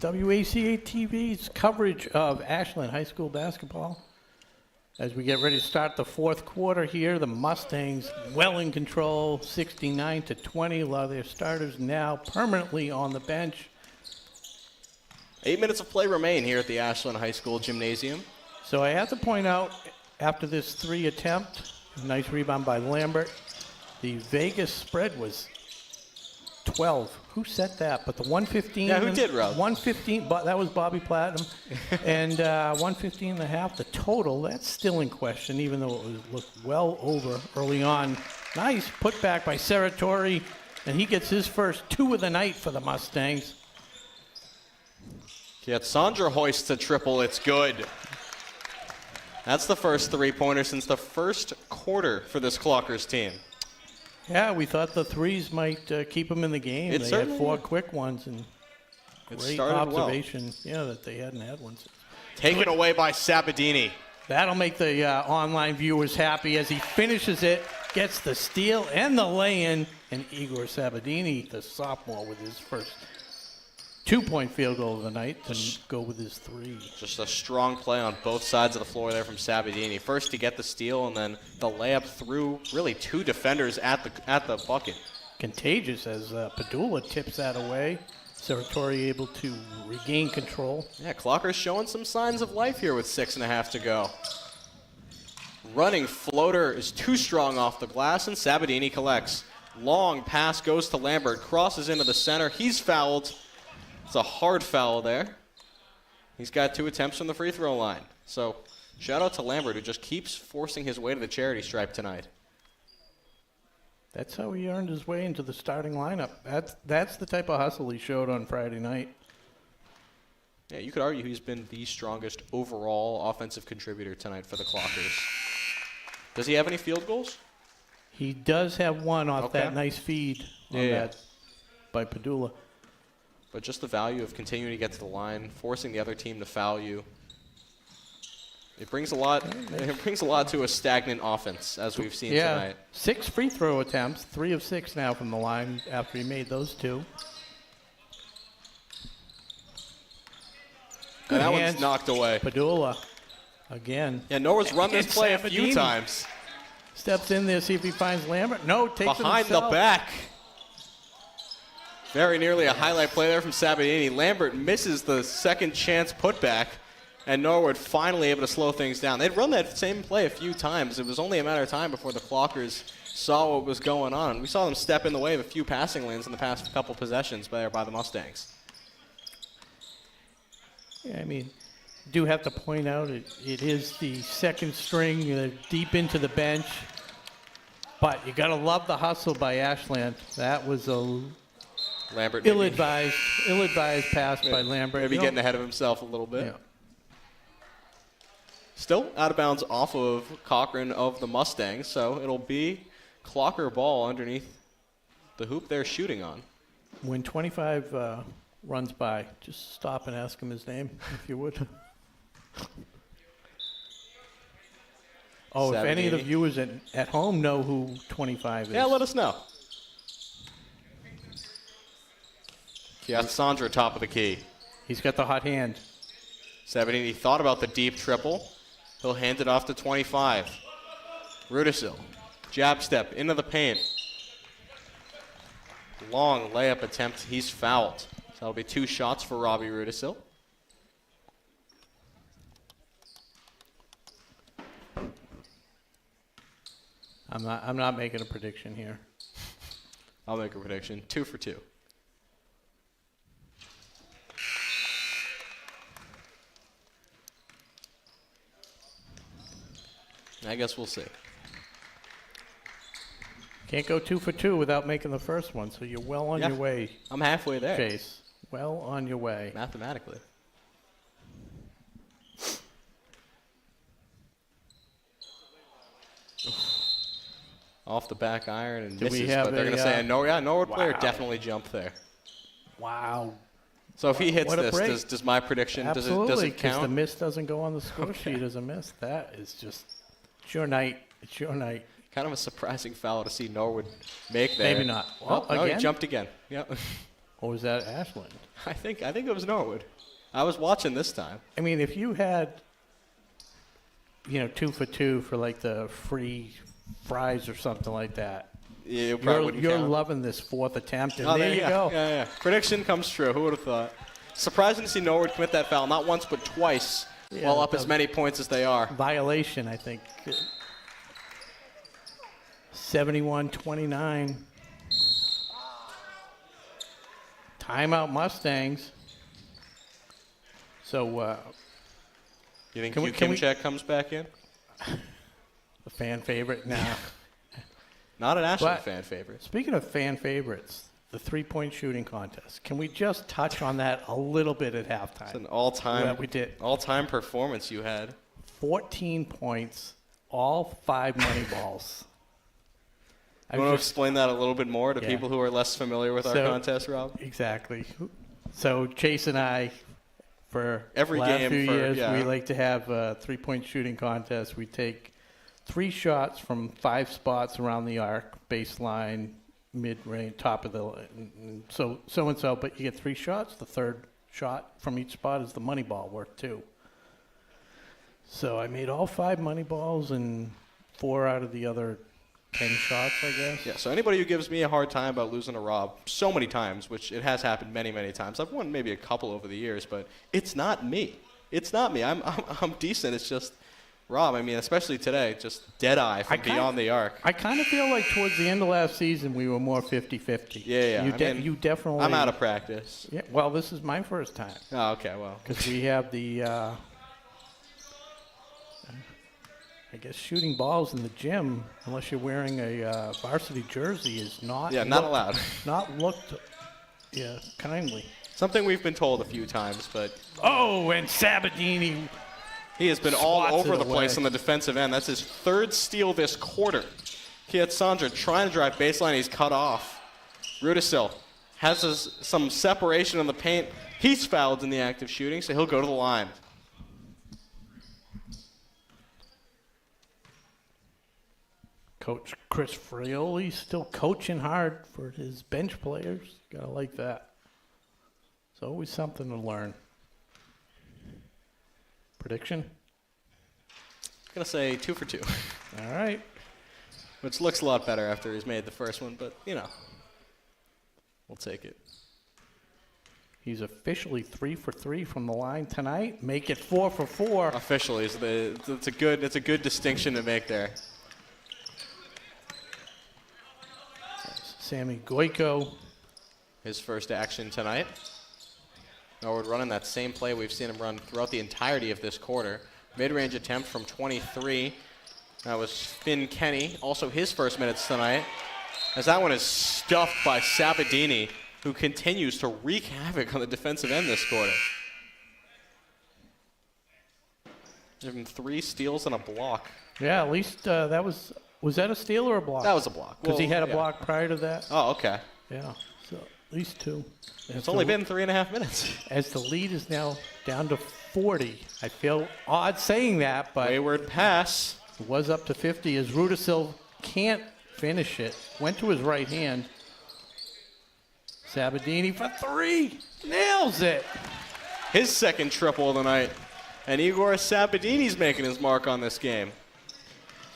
WACA-TV's coverage of Ashland High School basketball. As we get ready to start the fourth quarter here, the Mustangs well in control, 69-20. A lot of their starters now permanently on the bench. 8 minutes of play remain here at the Ashland High School gymnasium. So I have to point out, after this 3 attempt, nice rebound by Lambert, the Vegas spread was 12. Who set that? But the 115. Yeah, who did, Rob? 115, but that was Bobby Platinum. And 115 and a half, the total, that's still in question, even though it looked well over early on. Nice putback by Saratori, and he gets his first 2 of the night for the Mustangs. Yet Sandra hoists a triple. It's good. That's the first 3-pointer since the first quarter for this Clockers team. Yeah, we thought the threes might keep them in the game. They had 4 quick ones, and great observation. Well. Yeah, that they hadn't had one. Taken away by Sabadini. That'll make the online viewers happy as he finishes it, gets the steal and the lay-in, and Igor Sabadini, the sophomore, with his first 2-point field goal of the night to go with his 3. Just a strong play on both sides of the floor there from Sabadini. First to get the steal, and then the layup through really 2 defenders at the bucket. Contagious as Padula tips that away. Saratori able to regain control. Yeah, Clockers showing some signs of life here with 6.5 to go. Running floater is too strong off the glass, and Sabadini collects. Long pass goes to Lambert, crosses into the center. He's fouled. It's a hard foul there. He's got 2 attempts from the free throw line. So shout out to Lambert, who just keeps forcing his way to the charity stripe tonight. That's how he earned his way into the starting lineup. That's the type of hustle he showed on Friday night. Yeah, you could argue he's been the strongest overall offensive contributor tonight for the Clockers. Does he have any field goals? He does have one off that nice feed on that by Padula. But just the value of continuing to get to the line, forcing the other team to foul you, it brings a lot. It brings a lot to a stagnant offense, as we've seen tonight. 6 free throw attempts, 3 of 6 now from the line after he made those 2. And that one's knocked away. Padula again. Yeah, Norwood's run this play a few times. Steps in there, see if he finds Lambert. No, takes behind it himself. the back. Very nearly a highlight play there from Sabadini. Lambert misses the second chance putback, and Norwood finally able to slow things down. They'd run that same play a few times. It was only a matter of time before the Clockers saw what was going on. We saw them step in the way of a few passing lanes in the past couple possessions by the Mustangs. Yeah, I mean, do have to point out it is the second string. They're deep into the bench. But you got to love the hustle by Ashland. That was a Lambert ill-advised pass by Lambert. Maybe getting ahead of himself a little bit. Yeah. Still out of bounds off of Cochran of the Mustangs, so it'll be Clocker ball underneath the hoop they're shooting on. When 25 runs by, just stop and ask him his name, if you would. Oh, if any of the viewers at home know who 25 is. Yeah, let us know. Yeah, Sandra top of the key. He's got the hot hand. Sabadini thought about the deep triple. He'll hand it off to 25. Rudisil, jab step into the paint. Long layup attempt. He's fouled. So that'll be 2 shots for Robbie Rudisil. I'm not making a prediction here. I'll make a prediction. 2 for 2. I guess we'll see. Can't go 2 for 2 without making the first one, so you're well on your way. I'm halfway there. Chase, well on your way. Mathematically. Off the back iron and misses, but they're going to say a Norwood player definitely jumped there. Wow. So if he hits this, does my prediction, Absolutely, does it count? The miss doesn't go on the score sheet as a miss. That is just, it's your night. It's your night. Kind of a surprising foul to see Norwood make there. Maybe not. Well, no, again? he jumped again. Yep. Or was that Ashland? I think it was Norwood. I was watching this time. I mean, if you had, 2 for 2 for like the free fries or something like that, you're loving this fourth attempt, and there you go. Yeah. Prediction comes true. Who would have thought? Surprising to see Norwood commit that foul, not once but twice, while up as many points as they are. Violation, I think. 71-29. Timeout Mustangs. So, you think Kimchek comes back in? A fan favorite? Nah. Not an Ashland fan favorite. Speaking of fan favorites, the three-point shooting contest. Can we just touch on that a little bit at halftime? It's an all-time we did. All-time performance you had. 14 points, all 5 money balls. You want to explain that a little bit more to people who are less familiar with our contest, Rob? Exactly. So Chase and I, for every last game few years, yeah. we like to have a three-point shooting contest. We take 3 shots from 5 spots around the arc, baseline, mid-range, top of the so-and-so, but you get 3 shots. The third shot from each spot is the money ball worth 2. So I made all 5 money balls and 4 out of the other 10 shots, I guess. Yeah, so anybody who gives me a hard time about losing to Rob so many times, which it has happened many, many times. I've won maybe a couple over the years, but it's not me. It's not me. I'm decent. It's just Rob. I mean, especially today, just dead eye from beyond the arc. I kind of feel like towards the end of last season, we were more 50-50. Yeah. You definitely. I'm out of practice. Yeah. Well, this is my first time. Oh, okay. Well, because we have the. I guess shooting balls in the gym, unless you're wearing a varsity jersey, is not not allowed. Not looked, kindly. Something we've been told a few times, but. Oh, and Sabadini. He has been all over the place on the defensive end. That's his 3rd steal this quarter. Sandra trying to drive baseline. He's cut off. Rudisil has some separation in the paint. He's fouled in the act of shooting, so he'll go to the line. Coach Chris Frioli still coaching hard for his bench players. Gotta like that. It's always something to learn. Prediction? I'm going to say 2 for 2. All right. Which looks a lot better after he's made the first one, but, we'll take it. He's officially 3 for 3 from the line tonight. Make it 4 for 4. Officially, it's a good distinction to make there. Sammy Goico. His first action tonight. Norwood running that same play we've seen him run throughout the entirety of this quarter. Mid-range attempt from 23. That was Finn Kenny. Also his first minutes tonight. As that one is stuffed by Sabadini, who continues to wreak havoc on the defensive end this quarter. Give him 3 steals and a block. Yeah, at least that was that a steal or a block? That was a block. Because he had a block prior to that. Oh, okay. Yeah, so at least 2. It's only been 3.5 minutes. As the lead is now down to 40. I feel odd saying that, but wayward pass. It was up to 50 as Rudisil can't finish it. Went to his right hand. Sabadini for 3. Nails it. His second triple of the night. And Igor Sabadini's making his mark on this game.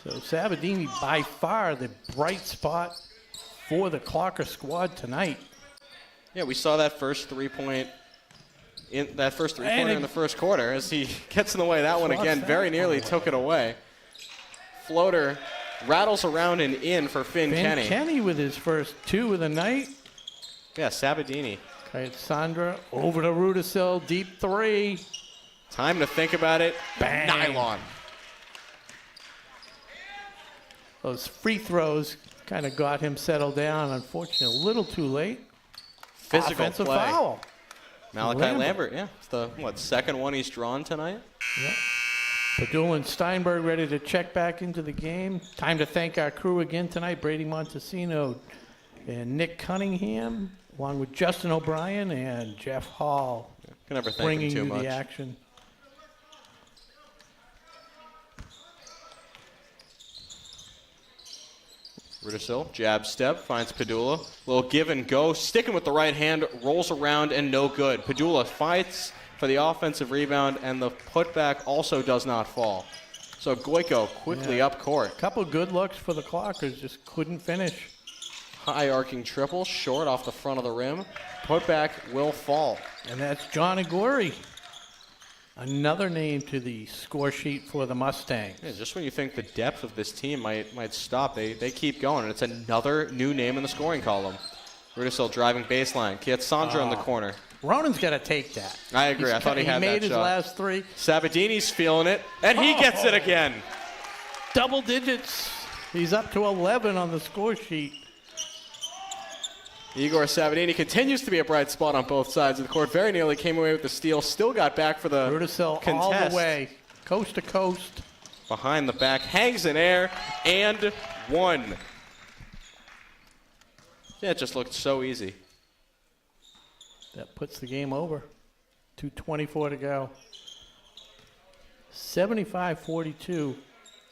So Sabadini by far the bright spot for the Clocker squad tonight. Yeah, we saw that first three-pointer in the first quarter as he gets in the way of that one again. Very nearly took it away. Floater rattles around and in for Finn Kenny. Kenny with his first 2 of the night. Yeah, Sabadini. Sandra over to Rudisil, deep 3. Time to think about it. Bang. Nylon. Those free throws kind of got him settled down. Unfortunately, a little too late. Physical offensive play. Foul. Malachi Lambert, yeah. It's the, second one he's drawn tonight? Yeah. Padula and Steinberg ready to check back into the game. Time to thank our crew again tonight. Brady Montesino and Nick Cunningham, along with Justin O'Brien and Jeff Hall. Yeah, can never thank bringing him too you much. The action. Rudisil, jab step, finds Padula. Little give and go, sticking with the right hand, rolls around and no good. Padula fights for the offensive rebound, and the putback also does not fall. So Goico quickly up court. Couple good looks for the Clockers, just couldn't finish. High arcing triple, short off the front of the rim. Putback will fall. And that's John Aguri. Another name to the score sheet for the Mustangs. Yeah, just when you think the depth of this team might stop, they keep going, and it's another new name in the scoring column. Rudisil driving baseline. Kietsandra in the corner. Ronan's got to take that. I agree. I thought he had that shot. He made his last three. Sabadini's feeling it, and he gets it again. Double digits. He's up to 11 on the score sheet. Igor Sabadini continues to be a bright spot on both sides of the court. Very nearly came away with the steal. Still got back for the Rudisil contest. all the way, coast to coast. Behind the back, hangs in air, and one. Yeah, it just looked so easy. That puts the game over. 2:24 to go. 75-42.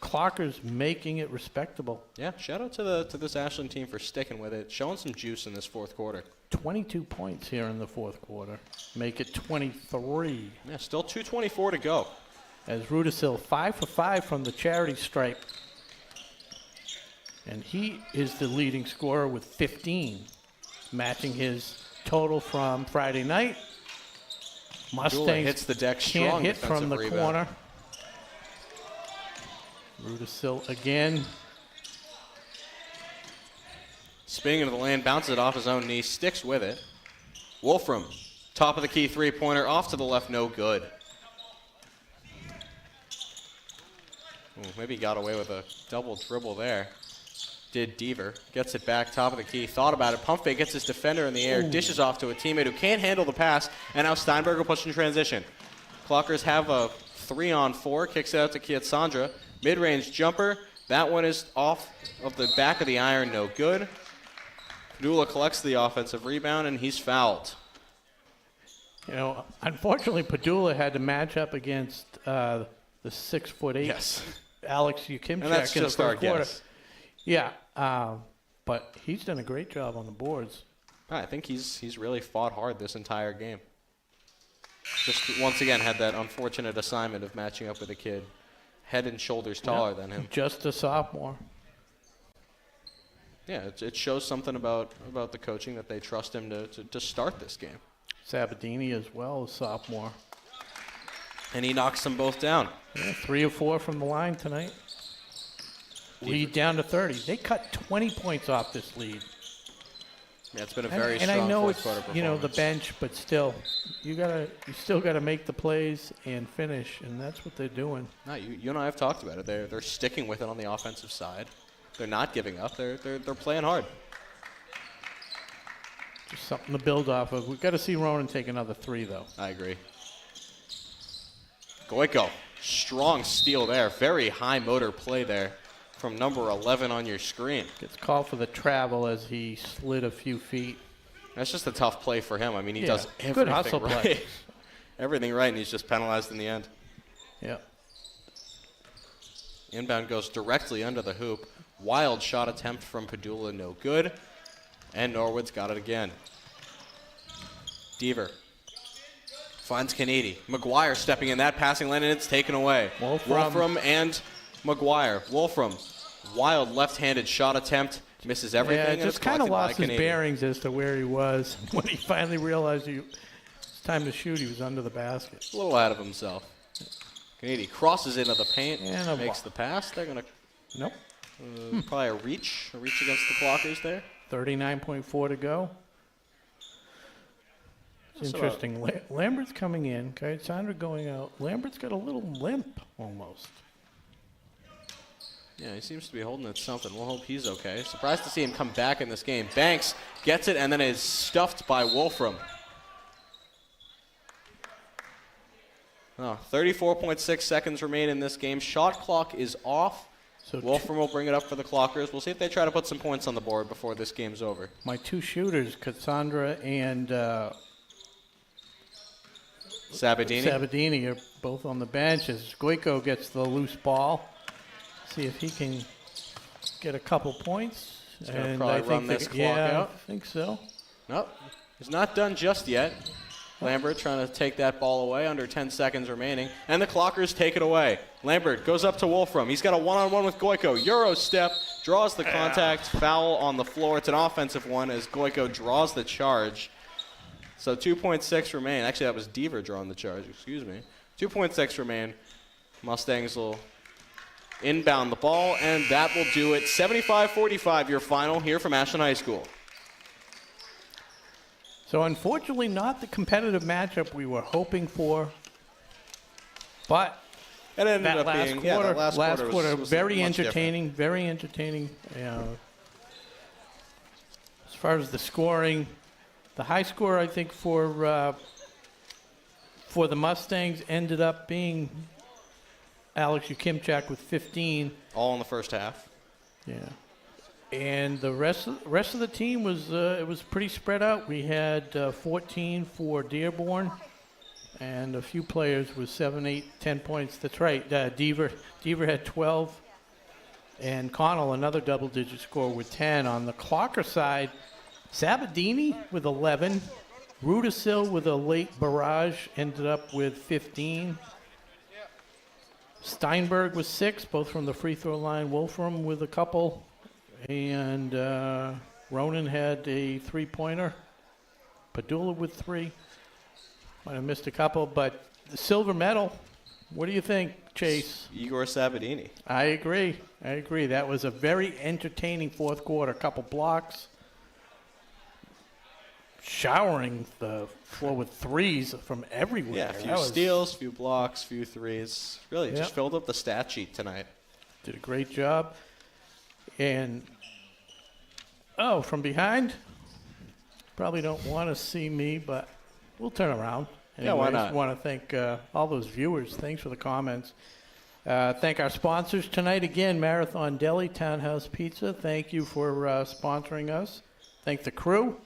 Clockers making it respectable. Yeah, shout out to this Ashland team for sticking with it, showing some juice in this fourth quarter. 22 points here in the fourth quarter. Make it 23. Yeah, still 2:24 to go. As Rudisil 5 for 5 from the charity stripe. And he is the leading scorer with 15, matching his total from Friday night. Mustangs hits the deck strong. Can't hit from the rebound. corner. Rudisil again. Spinning into the lane, bounces it off his own knee, sticks with it. Wolfram, top of the key three-pointer, off to the left, no good. Ooh, maybe got away with a double dribble there. Did Deaver. Gets it back, top of the key, thought about it. Pump fake, gets his defender in the air, dishes off to a teammate who can't handle the pass, and now Steinberg will push in transition. Clockers have a 3-on-4, kicks it out to Kietsandra. Mid-range jumper, that one is off of the back of the iron, no good. Padula collects the offensive rebound, and he's fouled. You know, unfortunately, Padula had to match up against the 6'8" Yes. Alex Yukimchak And that's in the just our first quarter. guess. Yeah, but he's done a great job on the boards. I think he's really fought hard this entire game. Just once again had that unfortunate assignment of matching up with a kid head and shoulders taller than him. Just a sophomore. Yeah, it shows something about the coaching that they trust him to start this game. Sabadini as well, a sophomore. And he knocks them both down. Yeah, 3 or 4 from the line tonight. Lead down to 30. They cut 20 points off this lead. Yeah, it's been a very strong and I know fourth it's quarter performance. you know the bench, but still, you still gotta make the plays and finish, and that's what they're doing. No, you and I have talked about it. They're sticking with it on the offensive side. They're not giving up. They're playing hard. Just something to build off of. We've got to see Ronan take another 3, though. I agree. Goico, strong steal there. Very high motor play there from number 11 on your screen. Gets called for the travel as he slid a few feet. That's just a tough play for him. I mean, he does everything good hustle right. play. Everything right, and he's just penalized in the end. Yeah. Inbound goes directly under the hoop. Wild shot attempt from Padula, no good. And Norwood's got it again. Deaver finds Kennedy. McGuire stepping in that passing lane, and it's taken away. Wolfram and McGuire. Wolfram, wild left-handed shot attempt, misses everything. Yeah, just kind of lost his bearings as to where he was. When he finally realized it's time to shoot, he was under the basket. A little out of himself. Kennedy crosses into the paint, and makes the pass. They're going to nope. Probably a reach against the Clockers there. 39.4 to go. It's interesting. Lambert's coming in. Sandra going out. Lambert's got a little limp almost. Yeah, he seems to be holding at something. We'll hope he's okay. Surprised to see him come back in this game. Banks gets it and then is stuffed by Wolfram. 34.6 seconds remain in this game. Shot clock is off. So Wolfram will bring it up for the Clockers. We'll see if they try to put some points on the board before this game's over. My 2 shooters, Cassandra and Sabadini are both on the bench as Goico gets the loose ball. See if he can get a couple points. gonna probably run this clock out. I think so. Nope, he's not done just yet. Lambert trying to take that ball away, under 10 seconds remaining. And the Clockers take it away. Lambert goes up to Wolfram. He's got a one-on-one with Goyko. Euro step, draws the contact, foul on the floor. It's an offensive one as Goyko draws the charge. So 2.6 remain. Actually, that was Deaver drawing the charge, excuse me. 2.6 remain. Mustangs will inbound the ball, and that will do it. 75-45, your final here from Ashland High School. So unfortunately, not the competitive matchup we were hoping for, but it ended that up last being, quarter, yeah, that last quarter was very much entertaining, different. very entertaining. As far as the scoring, the high score I think for the Mustangs ended up being Alex Yukimchak with 15. All in the first half. Yeah. And the rest of the team was it was pretty spread out. We had 14 for Dearborn, and a few players with 7, 8, 10 points. That's right. Deaver had 12, and Connell another double-digit score with 10. On the Clocker side, Sabadini with 11, Rudisil with a late barrage ended up with 15. Steinberg with 6, both from the free throw line. Wolfram with a couple. And Ronan had a three-pointer. Padula with 3. Might have missed a couple, but the silver medal, what do you think, Chase? Igor Sabadini. I agree. That was a very entertaining fourth quarter. A couple blocks. Showering the floor with threes from everywhere. Yeah, a few steals, few blocks, few threes. Really, just filled up the stat sheet tonight. Did a great job. And, from behind, probably don't want to see me, but we'll turn around. Anyways, why not? Want to thank all those viewers. Thanks for the comments. Thank our sponsors tonight. Again, Marathon Deli, Townhouse Pizza. Thank you for sponsoring us. Thank the crew.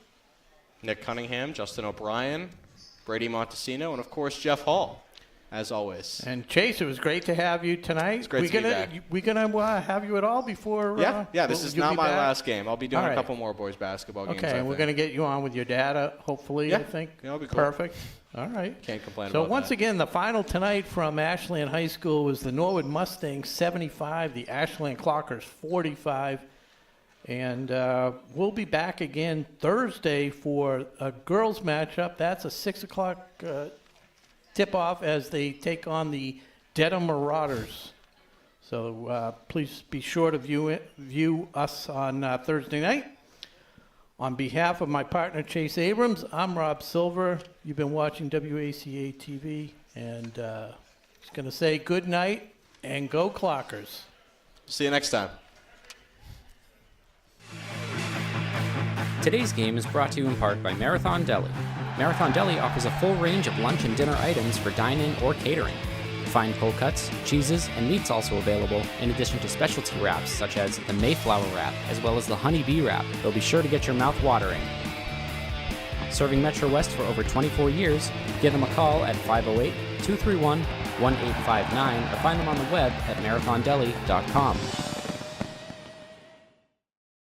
Nick Cunningham, Justin O'Brien, Brady Montesino, and, of course, Jeff Hall, as always. And, Chase, it was great to have you tonight. It's great to be back. We're going to have you at all before? Yeah, this is not my last game. I'll be doing a couple more boys basketball games. Okay, and we're going to get you on with your data, hopefully, I think. Yeah, that'll be cool. Perfect. All right. Can't complain so about once that. again, the final tonight from Ashland High School was the Norwood Mustangs 75, the Ashland Clockers 45. And we'll be back again Thursday for a girls matchup. That's a 6 o'clock tip-off as they take on the Dedham Marauders. So please be sure to view us on Thursday night. On behalf of my partner, Chase Abrams, I'm Rob Silver. You've been watching WACA-TV. And just going to say good night and go Clockers. See you next time. Today's game is brought to you in part by Marathon Deli. Marathon Deli offers a full range of lunch and dinner items for dine-in or catering. Fine cold cuts, cheeses, and meats also available, in addition to specialty wraps such as the Mayflower wrap, as well as the Honey Bee wrap. They'll be sure to get your mouth watering. Serving Metro West for over 24 years, give them a call at 508-231-1859 or find them on the web at marathondeli.com.